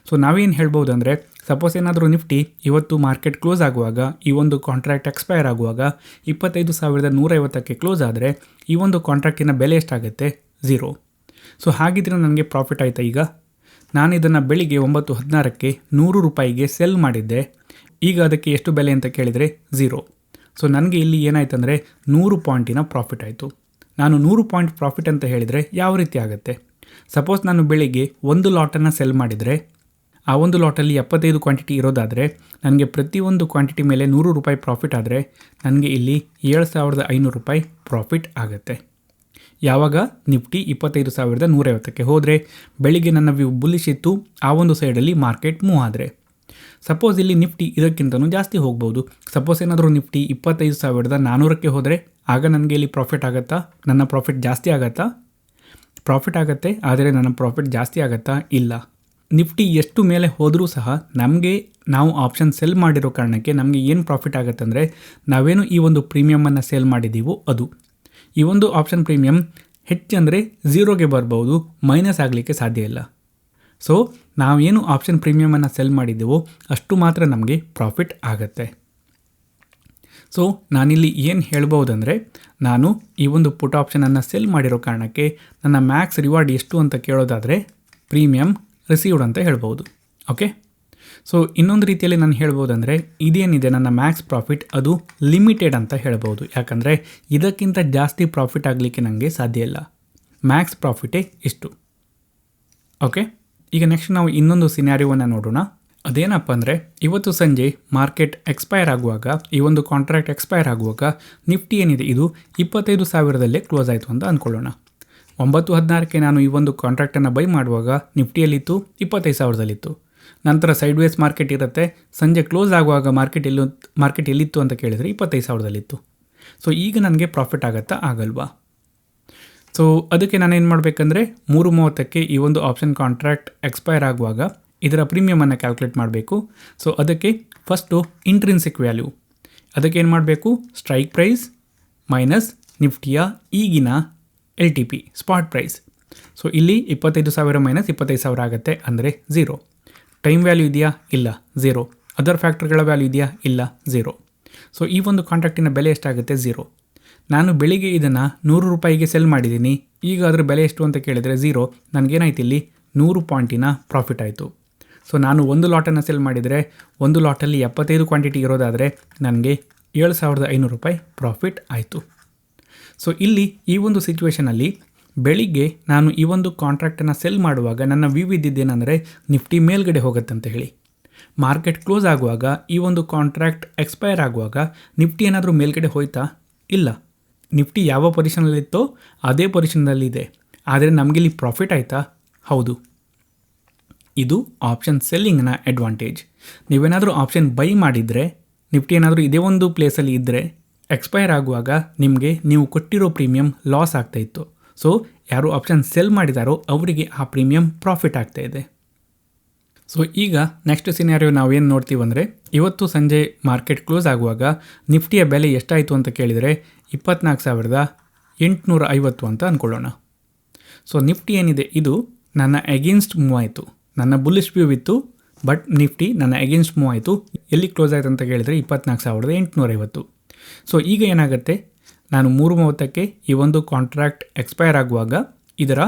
ಸೊ ನಾವೇನು ಹೇಳ್ಬೋದು ಅಂದರೆ, ಸಪೋಸ್ ಏನಾದರೂ ನಿಫ್ಟಿ ಇವತ್ತು ಮಾರ್ಕೆಟ್ ಕ್ಲೋಸ್ ಆಗುವಾಗ ಈ ಒಂದು ಕಾಂಟ್ರಾಕ್ಟ್ ಎಕ್ಸ್ಪೈರ್ ಆಗುವಾಗ 25,150ಕ್ಕೆ ಕ್ಲೋಸ್ ಆದರೆ ಈ ಒಂದು ಕಾಂಟ್ರಾಕ್ಟಿನ ಬೆಲೆ ಎಷ್ಟಾಗುತ್ತೆ? 0. ಸೊ ಹಾಗಿದ್ರೆ ನನಗೆ ಪ್ರಾಫಿಟ್ ಆಯಿತಾ? ಈಗ ನಾನು ಇದನ್ನು ಬೆಳಿಗ್ಗೆ 9:16ಕ್ಕೆ 100 ರೂಪಾಯಿಗೆ ಸೆಲ್ ಮಾಡಿದ್ದೆ. ಈಗ ಅದಕ್ಕೆ ಎಷ್ಟು ಬೆಲೆ ಅಂತ ಕೇಳಿದರೆ 0. ಸೊ ನನಗೆ ಇಲ್ಲಿ ಏನಾಯ್ತಂದರೆ 100 ಪಾಯಿಂಟಿನ ಪ್ರಾಫಿಟ್ ಆಯಿತು. ನಾನು 100 ಪಾಯಿಂಟ್ ಪ್ರಾಫಿಟ್ ಅಂತ ಹೇಳಿದರೆ ಯಾವ ರೀತಿ ಆಗುತ್ತೆ? ಸಪೋಸ್ ನಾನು ಬೆಳಿಗ್ಗೆ ಒಂದು ಲಾಟನ್ನು ಸೆಲ್ ಮಾಡಿದರೆ, ಆ ಒಂದು ಲಾಟಲ್ಲಿ 75 ಕ್ವಾಂಟಿಟಿ ಇರೋದಾದರೆ ನನಗೆ ಪ್ರತಿಯೊಂದು ಕ್ವಾಂಟಿಟಿ ಮೇಲೆ 100 ರೂಪಾಯಿ ಪ್ರಾಫಿಟ್ ಆದರೆ ನನಗೆ ಇಲ್ಲಿ 7,500 ರೂಪಾಯಿ ಪ್ರಾಫಿಟ್ ಆಗುತ್ತೆ. ಯಾವಾಗ? ನಿಫ್ಟಿ 25,150ಕ್ಕೆ ಹೋದರೆ, ಬೆಳಿಗ್ಗೆ ನನ್ನ ವ್ಯೂ ಬುಲ್ಲಿಶ್ ಇತ್ತು, ಆ ಒಂದು ಸೈಡಲ್ಲಿ ಮಾರ್ಕೆಟ್ ಮೂವ್ ಆದರೆ. ಸಪೋಸ್ ಇಲ್ಲಿ ನಿಫ್ಟಿ ಇದಕ್ಕಿಂತಲೂ ಜಾಸ್ತಿ ಹೋಗ್ಬೋದು. ಸಪೋಸ್ ಏನಾದರೂ ನಿಫ್ಟಿ 25,400ಕ್ಕೆ ಹೋದರೆ ಆಗ ನನಗೆ ಇಲ್ಲಿ ಪ್ರಾಫಿಟ್ ಆಗುತ್ತಾ? ನನ್ನ ಪ್ರಾಫಿಟ್ ಜಾಸ್ತಿ ಆಗುತ್ತಾ? ಪ್ರಾಫಿಟ್ ಆಗುತ್ತೆ, ಆದರೆ ನನ್ನ ಪ್ರಾಫಿಟ್ ಜಾಸ್ತಿ ಆಗುತ್ತಾ? ಇಲ್ಲ. ನಿಫ್ಟಿ ಎಷ್ಟು ಮೇಲೆ ಹೋದರೂ ಸಹ ನಾವು ಆಪ್ಷನ್ ಸೆಲ್ ಮಾಡಿರೋ ಕಾರಣಕ್ಕೆ ನಮಗೆ ಏನು ಪ್ರಾಫಿಟ್ ಆಗುತ್ತೆ ಅಂದರೆ, ನಾವೇನು ಈ ಒಂದು ಪ್ರೀಮಿಯಮನ್ನು ಸೇಲ್ ಮಾಡಿದ್ದೀವೋ ಅದು. ಈ ಒಂದು ಆಪ್ಷನ್ ಪ್ರೀಮಿಯಂ ಹೆಚ್ಚಂದರೆ 0ಗೆ ಬರ್ಬೋದು, ಮೈನಸ್ ಆಗಲಿಕ್ಕೆ ಸಾಧ್ಯ ಇಲ್ಲ. ಸೊ ನಾವೇನು ಆಪ್ಷನ್ ಪ್ರೀಮಿಯಮನ್ನು ಸೆಲ್ ಮಾಡಿದ್ದೀವೋ ಅಷ್ಟು ಮಾತ್ರ ನಮಗೆ ಪ್ರಾಫಿಟ್ ಆಗುತ್ತೆ. ಸೊ ನಾನಿಲ್ಲಿ ಏನು ಹೇಳ್ಬೋದಂದರೆ, ನಾನು ಈ ಒಂದು ಪುಟ್ ಆಪ್ಷನನ್ನು ಸೆಲ್ ಮಾಡಿರೋ ಕಾರಣಕ್ಕೆ ನನ್ನ ಮ್ಯಾಕ್ಸ್ ರಿವಾರ್ಡ್ ಎಷ್ಟು ಅಂತ ಕೇಳೋದಾದರೆ ಪ್ರೀಮಿಯಂ ರಿಸೀವ್ಡ್ ಅಂತ ಹೇಳ್ಬೋದು. ಓಕೆ. ಸೊ ಇನ್ನೊಂದು ರೀತಿಯಲ್ಲಿ ನಾನು ಹೇಳ್ಬೋದಂದರೆ, ಇದೇನಿದೆ ನನ್ನ ಮ್ಯಾಕ್ಸ್ ಪ್ರಾಫಿಟ್ ಅದು ಲಿಮಿಟೆಡ್ ಅಂತ ಹೇಳ್ಬೋದು. ಯಾಕಂದರೆ ಇದಕ್ಕಿಂತ ಜಾಸ್ತಿ ಪ್ರಾಫಿಟ್ ಆಗಲಿಕ್ಕೆ ನನಗೆ ಸಾಧ್ಯ ಇಲ್ಲ. ಮ್ಯಾಕ್ಸ್ ಪ್ರಾಫಿಟೇ ಇಷ್ಟು. ಓಕೆ. ಈಗ ನೆಕ್ಸ್ಟ್ ನಾವು ಇನ್ನೊಂದು ಸಿನಾರಿಯೋವನ್ನು ನೋಡೋಣ. ಅದೇನಪ್ಪ ಅಂದರೆ, ಇವತ್ತು ಸಂಜೆ ಮಾರ್ಕೆಟ್ ಎಕ್ಸ್ಪೈರ್ ಆಗುವಾಗ, ಈ ಒಂದು ಕಾಂಟ್ರಾಕ್ಟ್ ಎಕ್ಸ್ಪೈರ್ ಆಗುವಾಗ ನಿಫ್ಟಿ ಏನಿದೆ ಇದು 25,000ದಲ್ಲೇ ಕ್ಲೋಸ್ ಆಯಿತು ಅಂತ ಅಂದ್ಕೊಳ್ಳೋಣ. 9:16ಕ್ಕೆ ನಾನು ಈ ಒಂದು ಕಾಂಟ್ರಾಕ್ಟನ್ನು ಬೈ ಮಾಡುವಾಗ ನಿಫ್ಟಿಯಲ್ಲಿತ್ತು 25,000ದಲ್ಲಿತ್ತು. ನಂತರ ಸೈಡ್ ವೇಸ್ ಮಾರ್ಕೆಟ್ ಇರುತ್ತೆ. ಸಂಜೆ ಕ್ಲೋಸ್ ಆಗುವಾಗ ಮಾರ್ಕೆಟ್ ಎಲ್ಲಿತ್ತು ಅಂತ ಕೇಳಿದರೆ 25,000ದಲ್ಲಿತ್ತು. ಸೊ ಈಗ ನನಗೆ ಪ್ರಾಫಿಟ್ ಆಗುತ್ತಾ? ಆಗಲ್ವಾ? ಸೊ ಅದಕ್ಕೆ ನಾನೇನು ಮಾಡಬೇಕಂದ್ರೆ 3:30ಕ್ಕೆ ಈ ಒಂದು ಆಪ್ಷನ್ ಕಾಂಟ್ರಾಕ್ಟ್ ಎಕ್ಸ್ಪೈರ್ ಆಗುವಾಗ ಇದರ ಪ್ರೀಮಿಯಮನ್ನು ಕ್ಯಾಲ್ಕುಲೇಟ್ ಮಾಡಬೇಕು. ಸೊ ಅದಕ್ಕೆ ಫಸ್ಟು ಇಂಟ್ರಿನ್ಸಿಕ್ ವ್ಯಾಲ್ಯೂ, ಅದಕ್ಕೆ ಏನು ಮಾಡಬೇಕು? ಸ್ಟ್ರೈಕ್ ಪ್ರೈಸ್ ಮೈನಸ್ ನಿಫ್ಟಿಯ ಈಗಿನ LTP ಸ್ಪಾಟ್ ಪ್ರೈಸ್. ಸೊ ಇಲ್ಲಿ 25,000 ಮೈನಸ್ 25,000 ಆಗುತ್ತೆ, ಅಂದರೆ 0. ಟೈಮ್ ವ್ಯಾಲ್ಯೂ ಇದೆಯಾ? ಇಲ್ಲ, 0. ಅದರ್ ಫ್ಯಾಕ್ಟರ್ಗಳ ವ್ಯಾಲ್ಯೂ ಇದೆಯಾ? ಇಲ್ಲ, 0. ಸೊ ಈ ಒಂದು ಕಾಂಟ್ರಾಕ್ಟಿನ ಬೆಲೆ ಎಷ್ಟಾಗುತ್ತೆ? 0. ನಾನು ಬೆಳಿಗ್ಗೆ ಇದನ್ನು 100 ರೂಪಾಯಿಗೆ ಸೆಲ್ ಮಾಡಿದ್ದೀನಿ. ಈಗ ಅದರ ಬೆಲೆ ಎಷ್ಟು ಅಂತ ಕೇಳಿದರೆ 0. ನನಗೇನಾಯ್ತು ಇಲ್ಲಿ 100 ಪಾಯಿಂಟಿನ ಪ್ರಾಫಿಟ್ ಆಯಿತು. ಸೊ ನಾನು ಒಂದು ಲಾಟನ್ನು ಸೆಲ್ ಮಾಡಿದರೆ, ಒಂದು ಲಾಟಲ್ಲಿ 75 ಕ್ವಾಂಟಿಟಿ ಇರೋದಾದರೆ ನನಗೆ 7,500 ರೂಪಾಯಿ ಪ್ರಾಫಿಟ್ ಆಯಿತು. ಸೊ ಇಲ್ಲಿ ಈ ಒಂದು ಸಿಚುವೇಷನಲ್ಲಿ ಬೆಳಿಗ್ಗೆ ನಾನು ಈ ಒಂದು ಕಾಂಟ್ರಾಕ್ಟನ್ನು ಸೆಲ್ ಮಾಡುವಾಗ ನನ್ನ ವ್ಯೂ ಇದ್ದಿದ್ದೇನೆಂದರೆ ನಿಫ್ಟಿ ಮೇಲ್ಗಡೆ ಹೋಗುತ್ತೆ ಅಂತ ಹೇಳಿ. ಮಾರ್ಕೆಟ್ ಕ್ಲೋಸ್ ಆಗುವಾಗ ಈ ಒಂದು ಕಾಂಟ್ರಾಕ್ಟ್ ಎಕ್ಸ್ಪೈರ್ ಆಗುವಾಗ ನಿಫ್ಟಿ ಏನಾದರೂ ಮೇಲ್ಗಡೆ ಹೋಯ್ತಾ? ಇಲ್ಲ. ನಿಫ್ಟಿ ಯಾವ ಪೊಸಿಷನಲ್ಲಿತ್ತೋ ಅದೇ ಪೊಸಿಷನ್ನಲ್ಲಿದೆ. ಆದರೆ ನಮಗಿಲ್ಲಿ ಪ್ರಾಫಿಟ್ ಆಯಿತಾ? ಹೌದು. ಇದು ಆಪ್ಷನ್ ಸೆಲ್ಲಿಂಗ್ನ ಅಡ್ವಾಂಟೇಜ್. ನೀವೇನಾದರೂ ಆಪ್ಷನ್ ಬೈ ಮಾಡಿದರೆ, ನಿಫ್ಟಿ ಏನಾದರೂ ಇದೇ ಒಂದು ಪ್ಲೇಸಲ್ಲಿ ಇದ್ದರೆ ಎಕ್ಸ್ಪೈರ್ ಆಗುವಾಗ ನಿಮಗೆ ನೀವು ಕೊಟ್ಟಿರೋ ಪ್ರೀಮಿಯಂ ಲಾಸ್ ಆಗ್ತಾಯಿತ್ತು. ಸೊ ಯಾರು ಆಪ್ಷನ್ ಸೆಲ್ ಮಾಡಿದಾರೋ ಅವರಿಗೆ ಆ ಪ್ರೀಮಿಯಂ ಪ್ರಾಫಿಟ್ ಆಗ್ತಾಯಿದೆ. ಸೊ ಈಗ ನೆಕ್ಸ್ಟ್ ಸಿನಾರಿಯೋ ನಾವೇನು ನೋಡ್ತೀವಿ ಅಂದರೆ, ಇವತ್ತು ಸಂಜೆ ಮಾರ್ಕೆಟ್ ಕ್ಲೋಸ್ ಆಗುವಾಗ ನಿಫ್ಟಿಯ ಬೆಲೆ ಎಷ್ಟಾಯಿತು ಅಂತ ಕೇಳಿದರೆ 24,850 ಅಂತ ಅಂದ್ಕೊಳ್ಳೋಣ. ಸೊ ನಿಫ್ಟಿ ಏನಿದೆ ಇದು ನನ್ನ ಅಗೇನ್ಸ್ಟ್ ಮೂವ್ ಆಯಿತು. ನನ್ನ ಬುಲ್ಲಿಶ್ ವ್ಯೂ ಇತ್ತು, ಬಟ್ ನಿಫ್ಟಿ ನನ್ನ ಅಗೇನ್ಸ್ಟ್ ಮೂವ್ ಆಯಿತು. ಎಲ್ಲಿ ಕ್ಲೋಸ್ ಆಯಿತು ಅಂತ ಕೇಳಿದರೆ 24,850. ಸೊ ಈಗ ಏನಾಗುತ್ತೆ, ನಾನು 3:30ಕ್ಕೆ ಈ ಒಂದು ಕಾಂಟ್ರಾಕ್ಟ್ ಎಕ್ಸ್ಪೈರ್ ಆಗುವಾಗ ಇದರ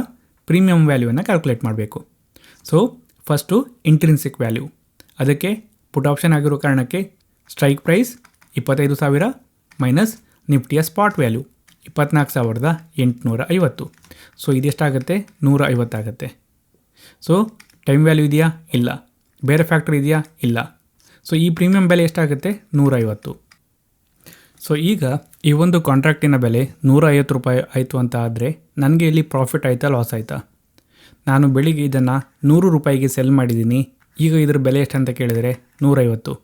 ಪ್ರೀಮಿಯಂ ವ್ಯಾಲ್ಯೂವನ್ನು ಕ್ಯಾಲ್ಕುಲೇಟ್ ಮಾಡಬೇಕು. ಸೊ ಫಸ್ಟು ಇಂಟ್ರಿನ್ಸಿಕ್ ವ್ಯಾಲ್ಯೂ, ಅದಕ್ಕೆ ಪುಟ್ ಆಪ್ಷನ್ ಆಗಿರೋ ಕಾರಣಕ್ಕೆ ಸ್ಟ್ರೈಕ್ ಪ್ರೈಸ್ 25,000 ಮೈನಸ್ ನಿಫ್ಟಿಯ ಸ್ಪಾಟ್ ವ್ಯಾಲ್ಯೂ 24,850. ಸೊ ಇದೆಷ್ಟಾಗುತ್ತೆ? 150 ಆಗುತ್ತೆ. ಸೊ ಟೈಮ್ ವ್ಯಾಲ್ಯೂ ಇದೆಯಾ? ಇಲ್ಲ. ಬೇರೆ ಫ್ಯಾಕ್ಟರ್ ಇದೆಯಾ? ಇಲ್ಲ. ಸೊ ಈ ಪ್ರೀಮಿಯಂ ಬೆಲೆ ಎಷ್ಟಾಗುತ್ತೆ? 150. ಸೊ ಈಗ ಈ ಒಂದು ಕಾಂಟ್ರಾಕ್ಟಿನ ಬೆಲೆ 150 ರೂಪಾಯಿ ಆಯಿತು ಅಂತ ಆದರೆ ನನಗೆ ಇಲ್ಲಿ ಪ್ರಾಫಿಟ್ ಆಯಿತಾ ಲಾಸ್ ಆಯಿತಾ? ನಾನು ಬೆಳಿಗ್ಗೆ ಇದನ್ನು 100 ರೂಪಾಯಿಗೆ ಸೆಲ್ ಮಾಡಿದ್ದೀನಿ. ಈಗ ಇದರ ಬೆಲೆ ಎಷ್ಟು ಅಂತ ಕೇಳಿದರೆ 150.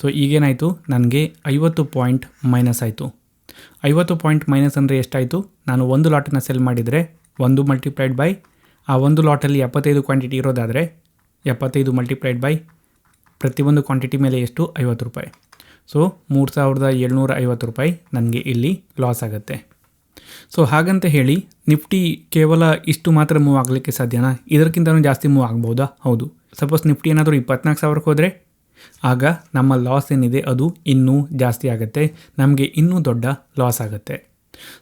ಸೊ ಈಗೇನಾಯಿತು, ನನಗೆ 50 ಪಾಯಿಂಟ್ ಮೈನಸ್ ಆಯಿತು. 50 ಪಾಯಿಂಟ್ ಮೈನಸ್ ಅಂದರೆ ಎಷ್ಟಾಯಿತು? ನಾನು ಒಂದು ಲಾಟನ್ನು ಸೆಲ್ ಮಾಡಿದರೆ 1 ಮಲ್ಟಿಪ್ಲೈಡ್ ಬೈ ಆ ಒಂದು ಲಾಟಲ್ಲಿ 75 ಕ್ವಾಂಟಿಟಿ ಇರೋದಾದರೆ 75 ಮಲ್ಟಿಪ್ಲೈಡ್ ಬೈ ಪ್ರತಿಯೊಂದು ಕ್ವಾಂಟಿಟಿ ಮೇಲೆ ಎಷ್ಟು? 50 ರೂಪಾಯಿ. ಸೊ 3,750 ರೂಪಾಯಿ ನನಗೆ ಇಲ್ಲಿ ಲಾಸ್ ಆಗುತ್ತೆ. ಸೊ ಹಾಗಂತ ಹೇಳಿ ನಿಫ್ಟಿ ಕೇವಲ ಇಷ್ಟು ಮಾತ್ರ ಮೂವ್ ಆಗಲಿಕ್ಕೆ ಸಾಧ್ಯನಾ? ಇದಕ್ಕಿಂತಲೂ ಜಾಸ್ತಿ ಮೂವ್ ಆಗ್ಬೋದಾ? ಹೌದು. ಸಪೋಸ್ ನಿಫ್ಟಿ ಏನಾದರೂ 24,000ಕ್ಕೆ ಹೋದರೆ ಆಗ ನಮ್ಮ ಲಾಸ್ ಏನಿದೆ ಅದು ಇನ್ನೂ ಜಾಸ್ತಿ ಆಗುತ್ತೆ, ನಮಗೆ ಇನ್ನೂ ದೊಡ್ಡ ಲಾಸ್ ಆಗುತ್ತೆ.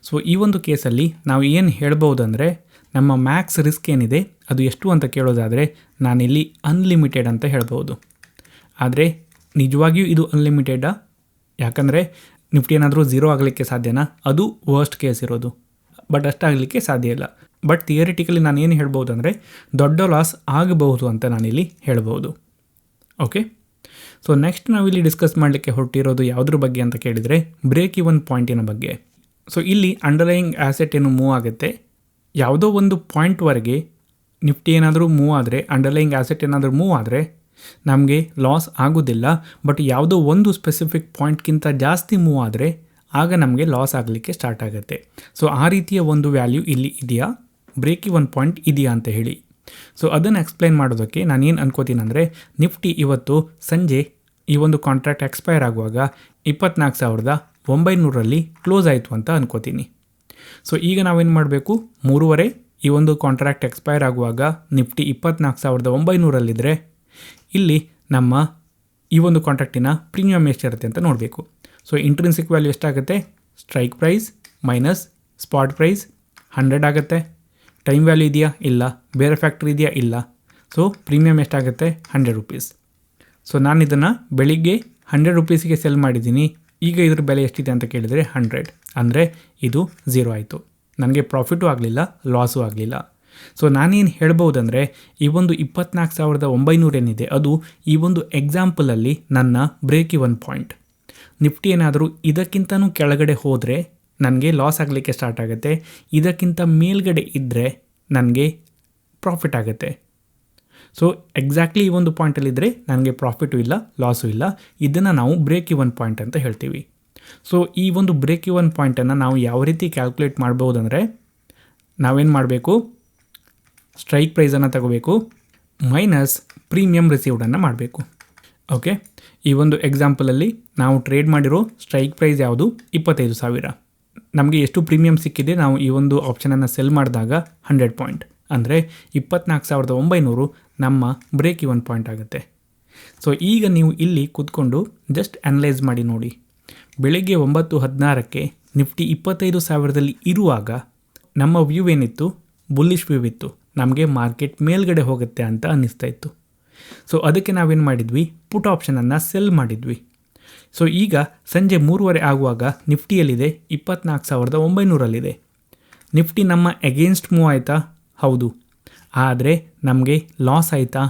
ಸೊ ಈ ಒಂದು ಕೇಸಲ್ಲಿ ನಾವು ಏನು ಹೇಳ್ಬೋದಂದರೆ, ನಮ್ಮ ಮ್ಯಾಕ್ಸ್ ರಿಸ್ಕ್ ಏನಿದೆ ಅದು ಎಷ್ಟು ಅಂತ ಕೇಳೋದಾದರೆ ನಾನಿಲ್ಲಿ ಅನ್ಲಿಮಿಟೆಡ್ ಅಂತ ಹೇಳ್ಬೋದು. ಆದರೆ ನಿಜವಾಗಿಯೂ ಇದು ಅನ್ಲಿಮಿಟೆಡಾ? ಯಾಕಂದರೆ ನಿಫ್ಟಿ ಏನಾದರೂ 0 ಆಗಲಿಕ್ಕೆ ಸಾಧ್ಯನಾ? ಅದು ವರ್ಸ್ಟ್ ಕೇಸ್ ಇರೋದು, ಬಟ್ ಅಷ್ಟಾಗಲಿಕ್ಕೆ ಸಾಧ್ಯ ಇಲ್ಲ. ಬಟ್ ಥಿಯರಿಟಿಕಲಿ ನಾನು ಏನು ಹೇಳ್ಬೋದು ಅಂದರೆ ದೊಡ್ಡ ಲಾಸ್ ಆಗಬಹುದು ಅಂತ ನಾನಿಲ್ಲಿ ಹೇಳ್ಬೋದು. ಓಕೆ. ಸೊ ನೆಕ್ಸ್ಟ್ ನಾವಿಲ್ಲಿ ಡಿಸ್ಕಸ್ ಮಾಡಲಿಕ್ಕೆ ಹೊರಟಿರೋದು ಯಾವುದ್ರ ಬಗ್ಗೆ ಅಂತ ಕೇಳಿದರೆ ಬ್ರೇಕ್ ಇವನ್ ಪಾಯಿಂಟಿನ ಬಗ್ಗೆ. ಸೊ ಇಲ್ಲಿ ಅಂಡರ್ಲೈಯಿಂಗ್ ಆ್ಯಸೆಟ್ ಏನು ಮೂವ್ ಆಗುತ್ತೆ, ಯಾವುದೋ ಒಂದು ಪಾಯಿಂಟ್ವರೆಗೆ ನಿಫ್ಟಿ ಏನಾದರೂ ಮೂವ್ ಆದರೆ, ಅಂಡರ್ಲೈಯಿಂಗ್ ಆ್ಯಸೆಟ್ ಏನಾದರೂ ಮೂವ್ ಆದರೆ ನಮಗೆ ಲಾಸ್ ಆಗೋದಿಲ್ಲ. ಬಟ್ ಯಾವುದೋ ಒಂದು ಸ್ಪೆಸಿಫಿಕ್ ಪಾಯಿಂಟ್ಗಿಂತ ಜಾಸ್ತಿ ಮೂವ್ ಆದರೆ ಆಗ ನಮಗೆ ಲಾಸ್ ಆಗಲಿಕ್ಕೆ ಸ್ಟಾರ್ಟ್ ಆಗುತ್ತೆ. ಸೊ ಆ ರೀತಿಯ ಒಂದು ವ್ಯಾಲ್ಯೂ ಇಲ್ಲಿ ಇದೆಯಾ, ಬ್ರೇಕ್ ಇವನ್ ಪಾಯಿಂಟ್ ಇದೆಯಾ ಅಂತ ಹೇಳಿ. ಸೊ ಅದನ್ನು ಎಕ್ಸ್ಪ್ಲೈನ್ ಮಾಡೋದಕ್ಕೆ ನಾನೇನು ಅನ್ಕೋತೀನಿ ಅಂದರೆ, ನಿಫ್ಟಿ ಇವತ್ತು ಸಂಜೆ ಈ ಒಂದು ಕಾಂಟ್ರಾಕ್ಟ್ ಎಕ್ಸ್ಪೈರ್ ಆಗುವಾಗ 24,900ರಲ್ಲಿ ಕ್ಲೋಸ್ ಆಯಿತು ಅಂತ ಅನ್ಕೋತೀನಿ. ಸೊ ಈಗ ನಾವೇನು ಮಾಡಬೇಕು, 3:30 ಈ ಒಂದು ಕಾಂಟ್ರಾಕ್ಟ್ ಎಕ್ಸ್ಪೈರ್ ಆಗುವಾಗ ನಿಫ್ಟಿ 24,900ರಲ್ಲಿದ್ದರೆ ಇಲ್ಲಿ ನಮ್ಮ ಈ ಒಂದು ಕಾಂಟ್ರಾಕ್ಟಿನ ಪ್ರೀಮಿಯಮ್ ಎಷ್ಟಿರುತ್ತೆ ಅಂತ ನೋಡಬೇಕು. ಸೊ ಇಂಟ್ರಿನ್ಸಿಕ್ ವ್ಯಾಲ್ಯೂ ಎಷ್ಟಾಗುತ್ತೆ? Strike price minus spot price 100 ಆಗುತ್ತೆ. ಟೈಮ್ ವ್ಯಾಲ್ಯೂ ಇದೆಯಾ? ಇಲ್ಲ. ಬೇರೆ ಫ್ಯಾಕ್ಟರ್ ಇದೆಯಾ? ಇಲ್ಲ. ಸೊ ಪ್ರೀಮಿಯಮ್ ಎಷ್ಟಾಗುತ್ತೆ? 100 ರೂಪೀಸ್. ಸೊ ನಾನು ಇದನ್ನು ಬೆಳಿಗ್ಗೆ 100 ರೂಪೀಸಿಗೆ ಸೆಲ್ ಮಾಡಿದ್ದೀನಿ. ಈಗ ಇದ್ರ ಬೆಲೆ ಎಷ್ಟಿದೆ ಅಂತ ಕೇಳಿದರೆ 100. ಅಂದರೆ ಇದು 0 ಆಯಿತು. ನನಗೆ ಪ್ರಾಫಿಟೂ ಆಗಲಿಲ್ಲ, ಲಾಸೂ ಆಗಲಿಲ್ಲ. ಸೊ ನಾನೇನು ಹೇಳ್ಬೋದಂದರೆ, ಈ ಒಂದು 24,900 ಏನಿದೆ ಅದು ಈ ಒಂದು ಎಕ್ಸಾಂಪಲಲ್ಲಿ ನನ್ನ ಬ್ರೇಕ್ ಇವನ್ ಪಾಯಿಂಟ್. ನಿಫ್ಟಿ ಏನಾದರೂ ಇದಕ್ಕಿಂತನೂ ಕೆಳಗಡೆ ಹೋದರೆ ನನಗೆ ಲಾಸ್ ಆಗಲಿಕ್ಕೆ ಸ್ಟಾರ್ಟ್ ಆಗುತ್ತೆ. ಇದಕ್ಕಿಂತ ಮೇಲ್ಗಡೆ ಇದ್ದರೆ ನನಗೆ ಪ್ರಾಫಿಟ್ ಆಗುತ್ತೆ. ಸೊ ಎಕ್ಸಾಕ್ಟ್ಲಿ ಈ ಒಂದು ಪಾಯಿಂಟಲ್ಲಿದ್ದರೆ ನನಗೆ ಪ್ರಾಫಿಟು ಇಲ್ಲ, ಲಾಸು ಇಲ್ಲ. ಇದನ್ನು ನಾವು ಬ್ರೇಕ್ ಇವನ್ ಪಾಯಿಂಟ್ ಅಂತ ಹೇಳ್ತೀವಿ. ಸೊ ಈ ಒಂದು ಬ್ರೇಕ್ ಇವನ್ ಪಾಯಿಂಟನ್ನು ನಾವು ಯಾವ ರೀತಿ ಕ್ಯಾಲ್ಕುಲೇಟ್ ಮಾಡ್ಬೋದಂದರೆ, ನಾವೇನು ಮಾಡಬೇಕು, ಸ್ಟ್ರೈಕ್ ಪ್ರೈಸನ್ನು ತಗೋಬೇಕು ಮೈನಸ್ ಪ್ರೀಮಿಯಮ್ ರಿಸೀವ್ಡನ್ನು ಮಾಡಬೇಕು. ಓಕೆ. ಈ ಒಂದು ಎಕ್ಸಾಂಪಲಲ್ಲಿ ನಾವು ಟ್ರೇಡ್ ಮಾಡಿರೋ ಸ್ಟ್ರೈಕ್ ಪ್ರೈಸ್ ಯಾವುದು? 25,000. ನಮಗೆ ಎಷ್ಟು ಪ್ರೀಮಿಯಮ್ ಸಿಕ್ಕಿದೆ ನಾವು ಈ ಒಂದು ಆಪ್ಷನನ್ನು ಸೆಲ್ ಮಾಡಿದಾಗ 100 ಪಾಯಿಂಟ್, ಅಂದರೆ 24,900 ನಮ್ಮ ಬ್ರೇಕ್ ಇವನ್ ಪಾಯಿಂಟ್ ಆಗುತ್ತೆ. ಸೊ ಈಗ ನೀವು ಇಲ್ಲಿ ಕೂತ್ಕೊಂಡು ಜಸ್ಟ್ ಅನಲೈಸ್ ಮಾಡಿ ನೋಡಿ. ಬೆಳಗ್ಗೆ 9:16ಕ್ಕೆ ನಿಫ್ಟಿ 25,000ದಲ್ಲಿ ಇರುವಾಗ ನಮ್ಮ ವ್ಯೂ ಏನಿತ್ತು? ಬುಲ್ಲಿಶ್ ವ್ಯೂ ಇತ್ತು. ನಮಗೆ ಮಾರ್ಕೆಟ್ ಮೇಲ್ಗಡೆ ಹೋಗುತ್ತೆ ಅಂತ ಅನ್ನಿಸ್ತಾ ಇತ್ತು. ಸೊ ಅದಕ್ಕೆ ನಾವೇನು ಮಾಡಿದ್ವಿ? ಪುಟ್ ಆಪ್ಷನನ್ನು ಸೆಲ್ ಮಾಡಿದ್ವಿ. ಸೊ ಈಗ ಸಂಜೆ 3:30 ಆಗುವಾಗ ನಿಫ್ಟಿಯಲ್ಲಿದೆ 24,900ರಲ್ಲಿದೆ. ನಿಫ್ಟಿ ನಮ್ಮ ಅಗೇನ್ಸ್ಟ್ ಮೂವ್ ಆಯಿತಾ? ಹೌದು. ಆದರೆ ನಮಗೆ ಲಾಸ್ ಆಯಿತಾ?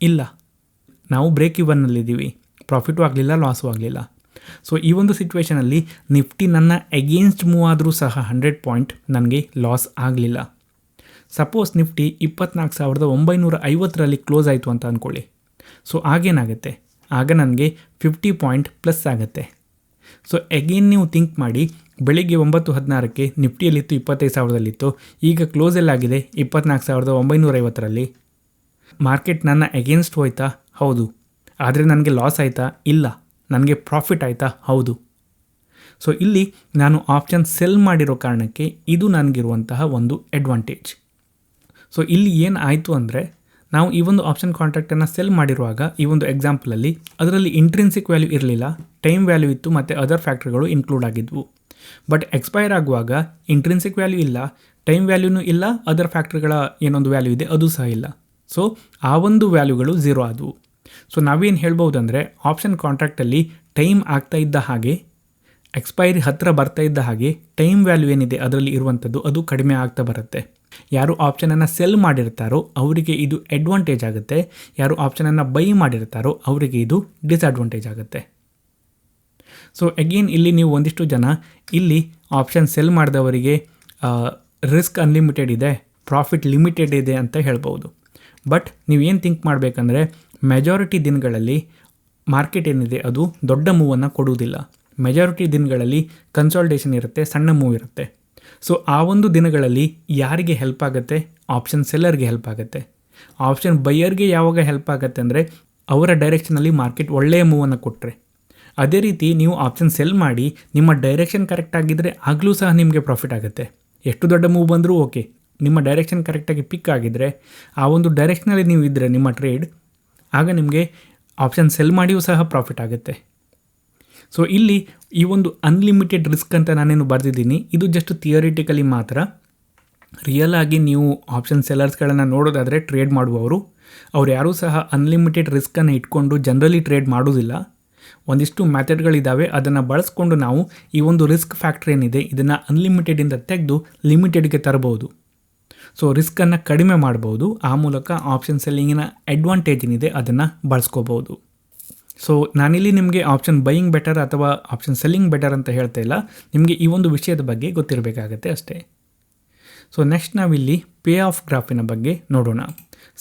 ಇಲ್ಲ. ನಾವು ಬ್ರೇಕ್ ಇವನ್ನಲ್ಲಿದ್ದೀವಿ, ಪ್ರಾಫಿಟೂ ಆಗಲಿಲ್ಲ, ಲಾಸೂ ಆಗಲಿಲ್ಲ. ಸೊ ಈ ಒಂದು ಸಿಚುವೇಷನಲ್ಲಿ ನಿಫ್ಟಿ ನನ್ನ ಅಗೇನ್ಸ್ಟ್ ಮೂವ್ ಆದರೂ ಸಹ 100 ಪಾಯಿಂಟ್ ನನಗೆ ಲಾಸ್ ಆಗಲಿಲ್ಲ. ಸಪೋಸ್ ನಿಫ್ಟಿ 24,950ರಲ್ಲಿ ಕ್ಲೋಸ್ ಆಯಿತು ಅಂತ ಅಂದ್ಕೊಳ್ಳಿ. ಸೊ ಆಗೇನಾಗುತ್ತೆ, ಆಗ ನನಗೆ 50 ಪಾಯಿಂಟ್ ಪ್ಲಸ್ ಆಗುತ್ತೆ. ಸೊ ಅಗೇನ್ ನೀವು ಥಿಂಕ್ ಮಾಡಿ, ಬೆಳಿಗ್ಗೆ 9:16ಕ್ಕೆ ನಿಫ್ಟಿಯಲ್ಲಿತ್ತು 25,000ದಲ್ಲಿತ್ತು, ಈಗ ಕ್ಲೋಸಲ್ಲಾಗಿದೆ 24,950ರಲ್ಲಿ. ಮಾರ್ಕೆಟ್ ನನ್ನ ಅಗೇನ್ಸ್ಟ್ ಹೋಯ್ತಾ? ಹೌದು. ಆದರೆ ನನಗೆ ಲಾಸ್ ಆಯಿತಾ? ಇಲ್ಲ. ನನಗೆ ಪ್ರಾಫಿಟ್ ಆಯಿತಾ? ಹೌದು. ಸೊ ಇಲ್ಲಿ ನಾನು ಆಪ್ಷನ್ ಸೆಲ್ ಮಾಡಿರೋ ಕಾರಣಕ್ಕೆ ಇದು ನನಗಿರುವಂತಹ ಒಂದು ಅಡ್ವಾಂಟೇಜ್. ಸೊ ಇಲ್ಲಿ ಏನು ಆಯಿತು ಅಂದರೆ, ನಾವು ಈ ಒಂದು ಆಪ್ಷನ್ ಕಾಂಟ್ರಾಕ್ಟನ್ನು ಸೆಲ್ ಮಾಡಿರುವಾಗ ಈ ಒಂದು ಎಕ್ಸಾಂಪಲಲ್ಲಿ ಅದರಲ್ಲಿ ಇಂಟ್ರಿನ್ಸಿಕ್ ವ್ಯಾಲ್ಯೂ ಇರಲಿಲ್ಲ, ಟೈಮ್ ವ್ಯಾಲ್ಯೂ ಇತ್ತು ಮತ್ತು ಅದರ್ ಫ್ಯಾಕ್ಟ್ರಿಗಳು ಇನ್ಕ್ಲೂಡ್ ಆಗಿದ್ವು. ಬಟ್ ಎಕ್ಸ್ಪೈರ್ ಆಗುವಾಗ ಇಂಟ್ರಿನ್ಸಿಕ್ ವ್ಯಾಲ್ಯೂ ಇಲ್ಲ, ಟೈಮ್ ವ್ಯಾಲ್ಯೂನೂ ಇಲ್ಲ, ಅದರ್ ಫ್ಯಾಕ್ಟ್ರಿಗಳ ಏನೊಂದು ವ್ಯಾಲ್ಯೂ ಇದೆ ಅದು ಸಹ ಇಲ್ಲ. ಸೊ ಆ ಒಂದು ವ್ಯಾಲ್ಯೂಗಳು 0 ಆದವು. ಸೊ ನಾವೇನು ಹೇಳ್ಬೋದಂದರೆ, ಆಪ್ಷನ್ ಕಾಂಟ್ರಾಕ್ಟಲ್ಲಿ ಟೈಮ್ ಆಗ್ತಾ ಇದ್ದ ಹಾಗೆ, ಎಕ್ಸ್ಪೈರಿ ಹತ್ತಿರ ಬರ್ತಾ ಇದ್ದ ಹಾಗೆ ಟೈಮ್ ವ್ಯಾಲ್ಯೂ ಏನಿದೆ ಅದರಲ್ಲಿ ಇರುವಂಥದ್ದು ಅದು ಕಡಿಮೆ ಆಗ್ತಾ ಬರುತ್ತೆ. ಯಾರು ಆಪ್ಷನನ್ನು ಸೆಲ್ ಮಾಡಿರ್ತಾರೋ ಅವರಿಗೆ ಇದು ಅಡ್ವಾಂಟೇಜ್ ಆಗುತ್ತೆ, ಯಾರು ಆಪ್ಷನನ್ನು ಬೈ ಮಾಡಿರ್ತಾರೋ ಅವರಿಗೆ ಇದು ಡಿಸ್ಅಡ್ವಾಂಟೇಜ್ ಆಗುತ್ತೆ. ಸೊ ಅಗೇನ್ ಇಲ್ಲಿ ನೀವು ಒಂದಿಷ್ಟು ಜನ ಇಲ್ಲಿ ಆಪ್ಷನ್ ಸೆಲ್ ಮಾಡಿದವರಿಗೆ ರಿಸ್ಕ್ ಅನ್ಲಿಮಿಟೆಡ್ ಇದೆ, ಪ್ರಾಫಿಟ್ ಲಿಮಿಟೆಡ್ ಇದೆ ಅಂತ ಹೇಳ್ಬೋದು. ಬಟ್ ನೀವೇನು ಥಿಂಕ್ ಮಾಡಬೇಕಂದ್ರೆ, ಮೆಜಾರಿಟಿ ದಿನಗಳಲ್ಲಿ ಮಾರ್ಕೆಟ್ ಏನಿದೆ ಅದು ದೊಡ್ಡ ಮೂವನ್ನು ಕೊಡುವುದಿಲ್ಲ. ಮೆಜಾರಿಟಿ ದಿನಗಳಲ್ಲಿ ಕನ್ಸಾಲ್ಟೇಷನ್ ಇರುತ್ತೆ, ಸಣ್ಣ ಮೂವ್ ಇರುತ್ತೆ. ಸೊ ಆ ಒಂದು ದಿನಗಳಲ್ಲಿ ಯಾರಿಗೆ ಹೆಲ್ಪ್ ಆಗುತ್ತೆ? ಆಪ್ಷನ್ ಸೆಲ್ಲರ್ಗೆ ಹೆಲ್ಪ್ ಆಗುತ್ತೆ. ಆಪ್ಷನ್ ಬೈಯರ್ಗೆ ಯಾವಾಗ ಹೆಲ್ಪ್ ಆಗುತ್ತೆ ಅಂದರೆ, ಅವರ ಡೈರೆಕ್ಷನಲ್ಲಿ ಮಾರ್ಕೆಟ್ ಒಳ್ಳೆಯ ಮೂವನ್ನು ಕೊಟ್ಟರೆ. ಅದೇ ರೀತಿ ನೀವು ಆಪ್ಷನ್ ಸೆಲ್ ಮಾಡಿ ನಿಮ್ಮ ಡೈರೆಕ್ಷನ್ ಕರೆಕ್ಟ್ ಆಗಿದ್ದರೆ ಆಗಲೂ ಸಹ ನಿಮಗೆ ಪ್ರಾಫಿಟ್ ಆಗುತ್ತೆ. ಎಷ್ಟು ದೊಡ್ಡ ಮೂವ್ ಬಂದರೂ ಓಕೆ, ನಿಮ್ಮ ಡೈರೆಕ್ಷನ್ ಕರೆಕ್ಟಾಗಿ ಪಿಕ್ ಆಗಿದ್ದರೆ, ಆ ಒಂದು ಡೈರೆಕ್ಷನಲ್ಲಿ ನೀವು ಇದ್ದರೆ ನಿಮ್ಮ ಟ್ರೇಡ್, ಆಗ ನಿಮಗೆ ಆಪ್ಷನ್ ಸೆಲ್ ಮಾಡಿಯೂ ಸಹ ಪ್ರಾಫಿಟ್ ಆಗುತ್ತೆ. ಸೊ ಇಲ್ಲಿ ಈ ಒಂದು ಅನ್ಲಿಮಿಟೆಡ್ ರಿಸ್ಕ್ ಅಂತ ನಾನೇನು ಬರೆದಿದ್ದೀನಿ, ಇದು ಜಸ್ಟ್ ಥಿಯರಿಟಿಕಲಿ ಮಾತ್ರ. ರಿಯಲ್ ಆಗಿ ನೀವು ಆಪ್ಷನ್ ಸೆಲ್ಲರ್ಸ್ಗಳನ್ನು ನೋಡೋದಾದರೆ, ಟ್ರೇಡ್ ಮಾಡುವವರು ಅವ್ರು ಯಾರೂ ಸಹ ಅನ್ಲಿಮಿಟೆಡ್ ರಿಸ್ಕನ್ನು ಇಟ್ಕೊಂಡು ಜನರಲಿ ಟ್ರೇಡ್ ಮಾಡೋದಿಲ್ಲ. ಒಂದಿಷ್ಟು ಮೆಥಡ್ಗಳಿದ್ದಾವೆ, ಅದನ್ನು ಬಳಸ್ಕೊಂಡು ನಾವು ಈ ಒಂದು ರಿಸ್ಕ್ ಫ್ಯಾಕ್ಟ್ರ್ ಏನಿದೆ ಇದನ್ನು ಅನ್ಲಿಮಿಟೆಡಿಂದ ತೆಗೆದು ಲಿಮಿಟೆಡ್ಗೆ ತರಬಹುದು. ಸೊ ರಿಸ್ಕನ್ನು ಕಡಿಮೆ ಮಾಡ್ಬೋದು. ಆ ಮೂಲಕ ಆಪ್ಷನ್ ಸೆಲ್ಲಿಂಗಿನ ಅಡ್ವಾಂಟೇಜ್ ಏನಿದೆ ಅದನ್ನು ಬಳಸ್ಕೋಬೋದು. ಸೊ ನಾನಿಲ್ಲಿ ನಿಮಗೆ ಆಪ್ಷನ್ ಬೈಯಿಂಗ್ ಬೆಟರ್ ಅಥವಾ ಆಪ್ಷನ್ ಸೆಲ್ಲಿಂಗ್ ಬೆಟರ್ ಅಂತ ಹೇಳ್ತಾ ಇಲ್ಲ, ನಿಮಗೆ ಈ ಒಂದು ವಿಷಯದ ಬಗ್ಗೆ ಗೊತ್ತಿರಬೇಕಾಗತ್ತೆ ಅಷ್ಟೇ. ಸೊ ನೆಕ್ಸ್ಟ್ ನಾವಿಲ್ಲಿ ಪೇ ಆಫ್ ಗ್ರಾಫಿನ ಬಗ್ಗೆ ನೋಡೋಣ.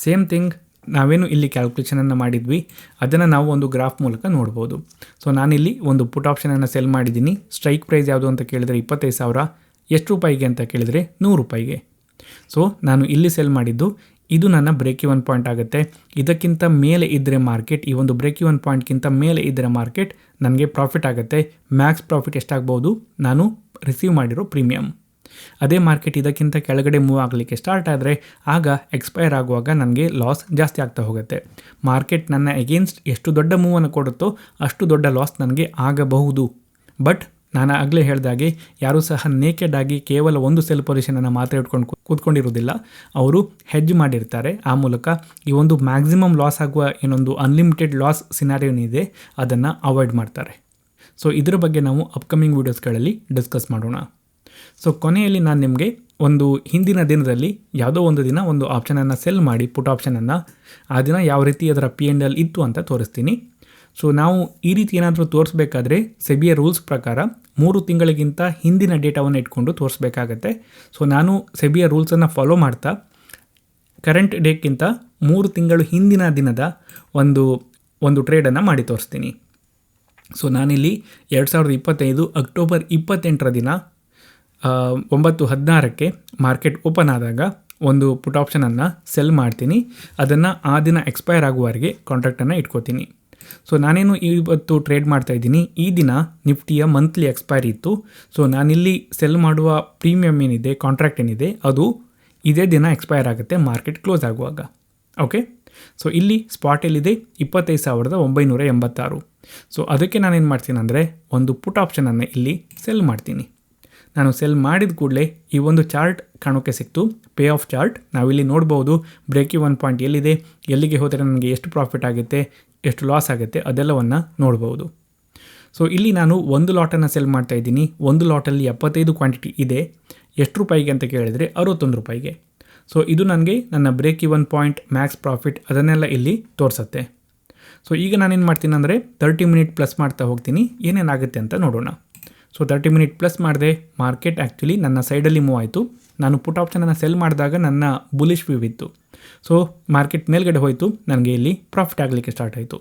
ಸೇಮ್ ಥಿಂಗ್, ನಾವೇನು ಇಲ್ಲಿ ಕ್ಯಾಲ್ಕುಲೇಷನನ್ನು ಮಾಡಿದ್ವಿ ಅದನ್ನು ನಾವು ಒಂದು ಗ್ರಾಫ್ ಮೂಲಕ ನೋಡ್ಬೋದು. ಸೊ ನಾನಿಲ್ಲಿ ಒಂದು ಪುಟ್ ಆಪ್ಷನನ್ನು ಸೆಲ್ ಮಾಡಿದ್ದೀನಿ. ಸ್ಟ್ರೈಕ್ ಪ್ರೈಸ್ ಯಾವುದು ಅಂತ ಕೇಳಿದರೆ 25,000, ಎಷ್ಟು ರೂಪಾಯಿಗೆ ಅಂತ ಕೇಳಿದರೆ 100 ರೂಪಾಯಿಗೆ. ಸೊ ನಾನು ಇಲ್ಲಿ ಸೆಲ್ ಮಾಡಿದ್ದು, ಇದು ನನ್ನ ಬ್ರೇಕ್ ಇವನ್ ಪಾಯಿಂಟ್ ಆಗುತ್ತೆ. ಇದಕ್ಕಿಂತ ಮೇಲೆ ಇದ್ದರೆ ಮಾರ್ಕೆಟ್, ಈ ಒಂದು ಬ್ರೇಕ್ ಇವನ್ ಪಾಯಿಂಟ್ಗಿಂತ ಮೇಲೆ ಇದ್ದರೆ ಮಾರ್ಕೆಟ್ ನನಗೆ ಪ್ರಾಫಿಟ್ ಆಗುತ್ತೆ. ಮ್ಯಾಕ್ಸ್ ಪ್ರಾಫಿಟ್ ಎಷ್ಟಾಗ್ಬೋದು? ನಾನು ರಿಸೀವ್ ಮಾಡಿರೋ ಪ್ರೀಮಿಯಮ್. ಅದೇ ಮಾರ್ಕೆಟ್ ಇದಕ್ಕಿಂತ ಕೆಳಗಡೆ ಮೂವ್ ಆಗಲಿಕ್ಕೆ ಸ್ಟಾರ್ಟ್ ಆದರೆ ಆಗ ಎಕ್ಸ್ಪೈರ್ ಆಗುವಾಗ ನನಗೆ ಲಾಸ್ ಜಾಸ್ತಿ ಆಗ್ತಾ ಹೋಗುತ್ತೆ. ಮಾರ್ಕೆಟ್ ನನ್ನ ಎಗೇನ್ಸ್ಟ್ ಎಷ್ಟು ದೊಡ್ಡ ಮೂವನ್ನು ಕೊಡುತ್ತೋ ಅಷ್ಟು ದೊಡ್ಡ ಲಾಸ್ ನನಗೆ ಆಗಬಹುದು. ಬಟ್ ನಾನು ಆಗಲೇ ಹೇಳಿದಾಗೆ ಯಾರೂ ಸಹ ನೇಕೆಡ್ ಆಗಿ ಕೇವಲ ಒಂದು ಸೆಲ್ ಪೊಸಿಷನನ್ನು ಮಾತ್ರ ಇಟ್ಕೊಂಡು ಕೂತ್ಕೊಂಡಿರೋದಿಲ್ಲ, ಅವರು ಹೆಡ್ಜ್ ಮಾಡಿರ್ತಾರೆ. ಆ ಮೂಲಕ ಈ ಒಂದು ಮ್ಯಾಕ್ಸಿಮಮ್ ಲಾಸ್ ಆಗುವ ಏನೊಂದು ಅನ್ಲಿಮಿಟೆಡ್ ಲಾಸ್ ಸಿನಾರಿಯೋನಿದೆ ಅದನ್ನು ಅವಾಯ್ಡ್ ಮಾಡ್ತಾರೆ. ಸೊ ಇದರ ಬಗ್ಗೆ ನಾವು ಅಪ್ಕಮಿಂಗ್ ವೀಡಿಯೋಸ್ಗಳಲ್ಲಿ ಡಿಸ್ಕಸ್ ಮಾಡೋಣ. ಸೊ ಕೊನೆಯಲ್ಲಿ ನಾನು ನಿಮಗೆ ಒಂದು ಹಿಂದಿನ ದಿನದಲ್ಲಿ ಯಾವುದೋ ಒಂದು ದಿನ ಒಂದು ಆಪ್ಷನನ್ನು ಸೆಲ್ ಮಾಡಿ, ಪುಟ್ ಆಪ್ಷನನ್ನು, ಆ ದಿನ ಯಾವ ರೀತಿ ಅದರ P&L ಇತ್ತು ಅಂತ ತೋರಿಸ್ತೀನಿ. ಸೊ ನಾವು ಈ ರೀತಿ ಏನಾದರೂ ತೋರಿಸ್ಬೇಕಾದ್ರೆ ಸೆಬಿಯ ರೂಲ್ಸ್ ಪ್ರಕಾರ 3 ತಿಂಗಳಿಗಿಂತ ಹಿಂದಿನ ಡೇಟಾವನ್ನು ಇಟ್ಕೊಂಡು ತೋರಿಸ್ಬೇಕಾಗತ್ತೆ. ಸೊ ನಾನು ಸೆಬಿಯ ರೂಲ್ಸನ್ನು ಫಾಲೋ ಮಾಡ್ತಾ ಕರೆಂಟ್ ಡೇಕ್ಕಿಂತ 3 ತಿಂಗಳು ಹಿಂದಿನ ದಿನದ ಒಂದು ಟ್ರೇಡನ್ನು ಮಾಡಿ ತೋರಿಸ್ತೀನಿ. ಸೊ ನಾನಿಲ್ಲಿ 2025 ಅಕ್ಟೋಬರ್ 28ರ ದಿನ 9:16ಕ್ಕೆ ಮಾರ್ಕೆಟ್ ಓಪನ್ ಆದಾಗ ಒಂದು ಪುಟ್ ಆಪ್ಷನನ್ನು ಸೆಲ್ ಮಾಡ್ತೀನಿ. ಅದನ್ನು ಆ ದಿನ ಎಕ್ಸ್ಪೈರ್ ಆಗುವವರೆಗೆ ಕಾಂಟ್ರಾಕ್ಟನ್ನು ಇಟ್ಕೋತೀನಿ. ಸೊ ನಾನೇನು ಇವತ್ತು ಟ್ರೇಡ್ ಮಾಡ್ತಾಯಿದ್ದೀನಿ, ಈ ದಿನ ನಿಫ್ಟಿಯ ಮಂತ್ಲಿ ಎಕ್ಸ್ಪೈರಿ ಇತ್ತು. ಸೊ ನಾನಿಲ್ಲಿ ಸೆಲ್ ಮಾಡುವ ಪ್ರೀಮಿಯಮ್ ಏನಿದೆ, ಕಾಂಟ್ರಾಕ್ಟ್ ಏನಿದೆ, ಅದು ಇದೇ ದಿನ ಎಕ್ಸ್ಪೈರ್ ಆಗುತ್ತೆ ಮಾರ್ಕೆಟ್ ಕ್ಲೋಸ್ ಆಗುವಾಗ. ಓಕೆ, ಸೊ ಇಲ್ಲಿ ಸ್ಪಾಟ್ ಎಲ್ಲಿದೆ 25,986. ಸೊ ಅದಕ್ಕೆ ನಾನೇನು ಮಾಡ್ತೀನಿ ಅಂದರೆ ಒಂದು ಪುಟ್ ಆಪ್ಷನನ್ನು ಇಲ್ಲಿ ಸೆಲ್ ಮಾಡ್ತೀನಿ. ನಾನು ಸೆಲ್ ಮಾಡಿದ ಕೂಡಲೇ ಈ ಒಂದು ಚಾರ್ಟ್ ಕಾಣೋಕ್ಕೆ ಸಿಕ್ತು, ಪೇ ಆಫ್ ಚಾರ್ಟ್. ನಾವಿಲ್ಲಿ ನೋಡ್ಬೋದು ಬ್ರೇಕ್ ಇವನ್ ಪಾಯಿಂಟ್ ಎಲ್ಲಿದೆ, ಎಲ್ಲಿಗೆ ಹೋದರೆ ನನಗೆ ಎಷ್ಟು ಪ್ರಾಫಿಟ್ ಆಗುತ್ತೆ, ಎಷ್ಟು ಲಾಸ್ ಆಗುತ್ತೆ ಅದೆಲ್ಲವನ್ನು ನೋಡ್ಬೋದು. ಸೊ ಇಲ್ಲಿ ನಾನು ಒಂದು ಲಾಟನ್ನು ಸೆಲ್ ಮಾಡ್ತಾಯಿದ್ದೀನಿ. ಒಂದು ಲಾಟಲ್ಲಿ 75 ಕ್ವಾಂಟಿಟಿ ಇದೆ. ಎಷ್ಟು ರೂಪಾಯಿಗೆ ಅಂತ ಕೇಳಿದರೆ 61 ರೂಪಾಯಿಗೆ. ಸೊ ಇದು ನನಗೆ ನನ್ನ break even point, max profit ಅದನ್ನೆಲ್ಲ ಇಲ್ಲಿ ತೋರಿಸುತ್ತೆ. ಸೊ ಈಗ ನಾನೇನು ಮಾಡ್ತೀನಿ ಅಂದರೆ 30 ಮಿನಿಟ್ ಪ್ಲಸ್ ಮಾಡ್ತಾ ಹೋಗ್ತೀನಿ, ಏನೇನಾಗುತ್ತೆ ಅಂತ ನೋಡೋಣ. ಸೊ 30 ಮಿನಿಟ್ ಪ್ಲಸ್ ಮಾಡಿದೆ, ಮಾರ್ಕೆಟ್ ಆ್ಯಕ್ಚುಲಿ ನನ್ನ ಸೈಡಲ್ಲಿ ಮೂವ್ ಆಯಿತು. ನಾನು ಪುಟ್ ಆಪ್ಷನನ್ನು ಸೆಲ್ ಮಾಡಿದಾಗ ನನ್ನ ಬುಲಿಶ್ ವ್ಯೂ ಇತ್ತು. ಸೊ ಮಾರ್ಕೆಟ್ ಮೇಲ್ಗಡೆ ಹೋಯಿತು, ನನಗೆ ಇಲ್ಲಿ ಪ್ರಾಫಿಟ್ ಆಗಲಿಕ್ಕೆ ಸ್ಟಾರ್ಟ್ ಆಯಿತು.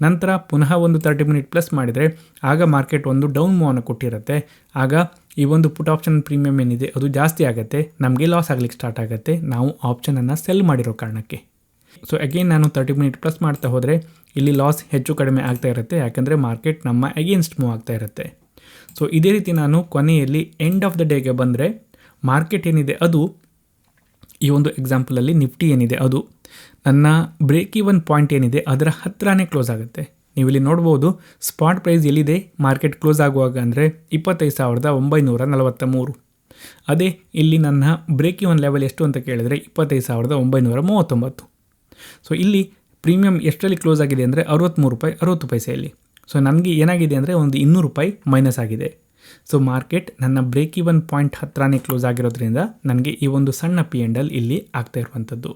ನಂತರ ಪುನಃ ಒಂದು 30 ಮಿನಿಟ್ ಪ್ಲಸ್ ಮಾಡಿದರೆ ಆಗ ಮಾರ್ಕೆಟ್ ಒಂದು ಡೌನ್ ಮೂವನ್ನು ಕೊಟ್ಟಿರುತ್ತೆ. ಆಗ ಈ ಒಂದು ಪುಟ್ ಆಪ್ಷನ್ ಪ್ರೀಮಿಯಮ್ ಏನಿದೆ ಅದು ಜಾಸ್ತಿ ಆಗುತ್ತೆ, ನಮಗೆ ಲಾಸ್ ಆಗಲಿಕ್ಕೆ ಸ್ಟಾರ್ಟ್ ಆಗುತ್ತೆ ನಾವು ಆಪ್ಷನನ್ನು ಸೆಲ್ ಮಾಡಿರೋ ಕಾರಣಕ್ಕೆ. ಸೊ ಅಗೇನ್ ನಾನು 30 ಮಿನಿಟ್ ಪ್ಲಸ್ ಮಾಡ್ತಾ ಹೋದರೆ ಇಲ್ಲಿ ಲಾಸ್ ಹೆಚ್ಚು ಕಡಿಮೆ ಆಗ್ತಾ ಇರುತ್ತೆ, ಯಾಕಂದರೆ ಮಾರ್ಕೆಟ್ ನಮ್ಮ ಅಗೇನ್ಸ್ಟ್ ಮೂವ್ ಆಗ್ತಾ ಇರುತ್ತೆ. ಸೊ ಇದೇ ರೀತಿ ನಾನು ಕೊನೆಯಲ್ಲಿ ಎಂಡ್ ಆಫ್ ದ ಡೇಗೆ ಬಂದರೆ ಮಾರ್ಕೆಟ್ ಏನಿದೆ ಅದು ಈ ಒಂದು ಎಕ್ಸಾಂಪಲಲ್ಲಿ ನಿಫ್ಟಿ ಏನಿದೆ ಅದು ನನ್ನ ಬ್ರೇಕ್ ಈವನ್ ಪಾಯಿಂಟ್ ಏನಿದೆ ಅದರ ಹತ್ತಿರನೇ ಕ್ಲೋಸ್ ಆಗುತ್ತೆ. ನೀವು ಇಲ್ಲಿ ನೋಡ್ಬೋದು ಸ್ಪಾಟ್ ಪ್ರೈಸ್ ಎಲ್ಲಿದೆ ಮಾರ್ಕೆಟ್ ಕ್ಲೋಸ್ ಆಗುವಾಗ ಅಂದರೆ 25,943. ಅದೇ ಇಲ್ಲಿ ನನ್ನ ಬ್ರೇಕ್ ಈವನ್ ಲೆವೆಲ್ ಎಷ್ಟು ಅಂತ ಕೇಳಿದರೆ 25,939. ಸೊ ಇಲ್ಲಿ ಪ್ರೀಮಿಯಮ್ ಎಷ್ಟರಲ್ಲಿ ಕ್ಲೋಸ್ ಆಗಿದೆ ಅಂದರೆ 63 ರೂಪಾಯಿ 60 ಪೈಸೆಯಲ್ಲಿ. ಸೊ ನನಗೆ ಏನಾಗಿದೆ ಅಂದರೆ ಒಂದು 200 ರೂಪಾಯಿ ಮೈನಸ್ ಆಗಿದೆ. ಸೊ ಮಾರ್ಕೆಟ್ ನನ್ನ ಬ್ರೇಕ್ ಈವನ್ ಪಾಯಿಂಟ್ ಹತ್ತಿರನೇ ಕ್ಲೋಸ್ ಆಗಿರೋದ್ರಿಂದ ನನಗೆ ಈ ಒಂದು ಸಣ್ಣ P&L ಇಲ್ಲಿ ಆಗ್ತಾ ಇರುವಂಥದ್ದು.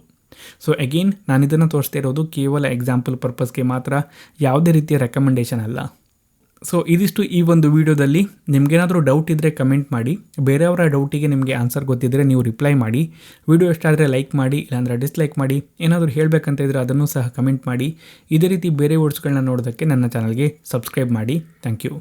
ಸೊ ಅಗೇನ್ ನಾನು ಇದನ್ನು ತೋರಿಸ್ತಾ ಇರೋದು ಕೇವಲ ಎಕ್ಸಾಂಪಲ್ ಪರ್ಪಸ್ಗೆ ಮಾತ್ರ, ಯಾವುದೇ ರೀತಿಯ ರೆಕಮೆಂಡೇಷನ್ ಅಲ್ಲ. ಸೊ ಇದಿಷ್ಟು ಈ ಒಂದು ವಿಡಿಯೋದಲ್ಲಿ. ನಿಮಗೇನಾದರೂ ಡೌಟ್ ಇದ್ದರೆ ಕಮೆಂಟ್ ಮಾಡಿ, ಬೇರೆಯವರ ಡೌಟಿಗೆ ನಿಮಗೆ ಆನ್ಸರ್ ಗೊತ್ತಿದ್ದರೆ ನೀವು ರಿಪ್ಲೈ ಮಾಡಿ. ವಿಡಿಯೋ ಇಷ್ಟ ಆದರೆ ಲೈಕ್ ಮಾಡಿ, ಇಲ್ಲಾಂದರೆ ಡಿಸ್ಲೈಕ್ ಮಾಡಿ. ಏನಾದರೂ ಹೇಳಬೇಕಂತ ಇದ್ದರೆ ಅದನ್ನು ಸಹ ಕಮೆಂಟ್ ಮಾಡಿ. ಇದೇ ರೀತಿ ಬೇರೆ ವರ್ಡ್ಸ್ಗಳನ್ನ ನೋಡೋದಕ್ಕೆ ನನ್ನ ಚಾನಲ್ಗೆ ಸಬ್ಸ್ಕ್ರೈಬ್ ಮಾಡಿ. Thank you.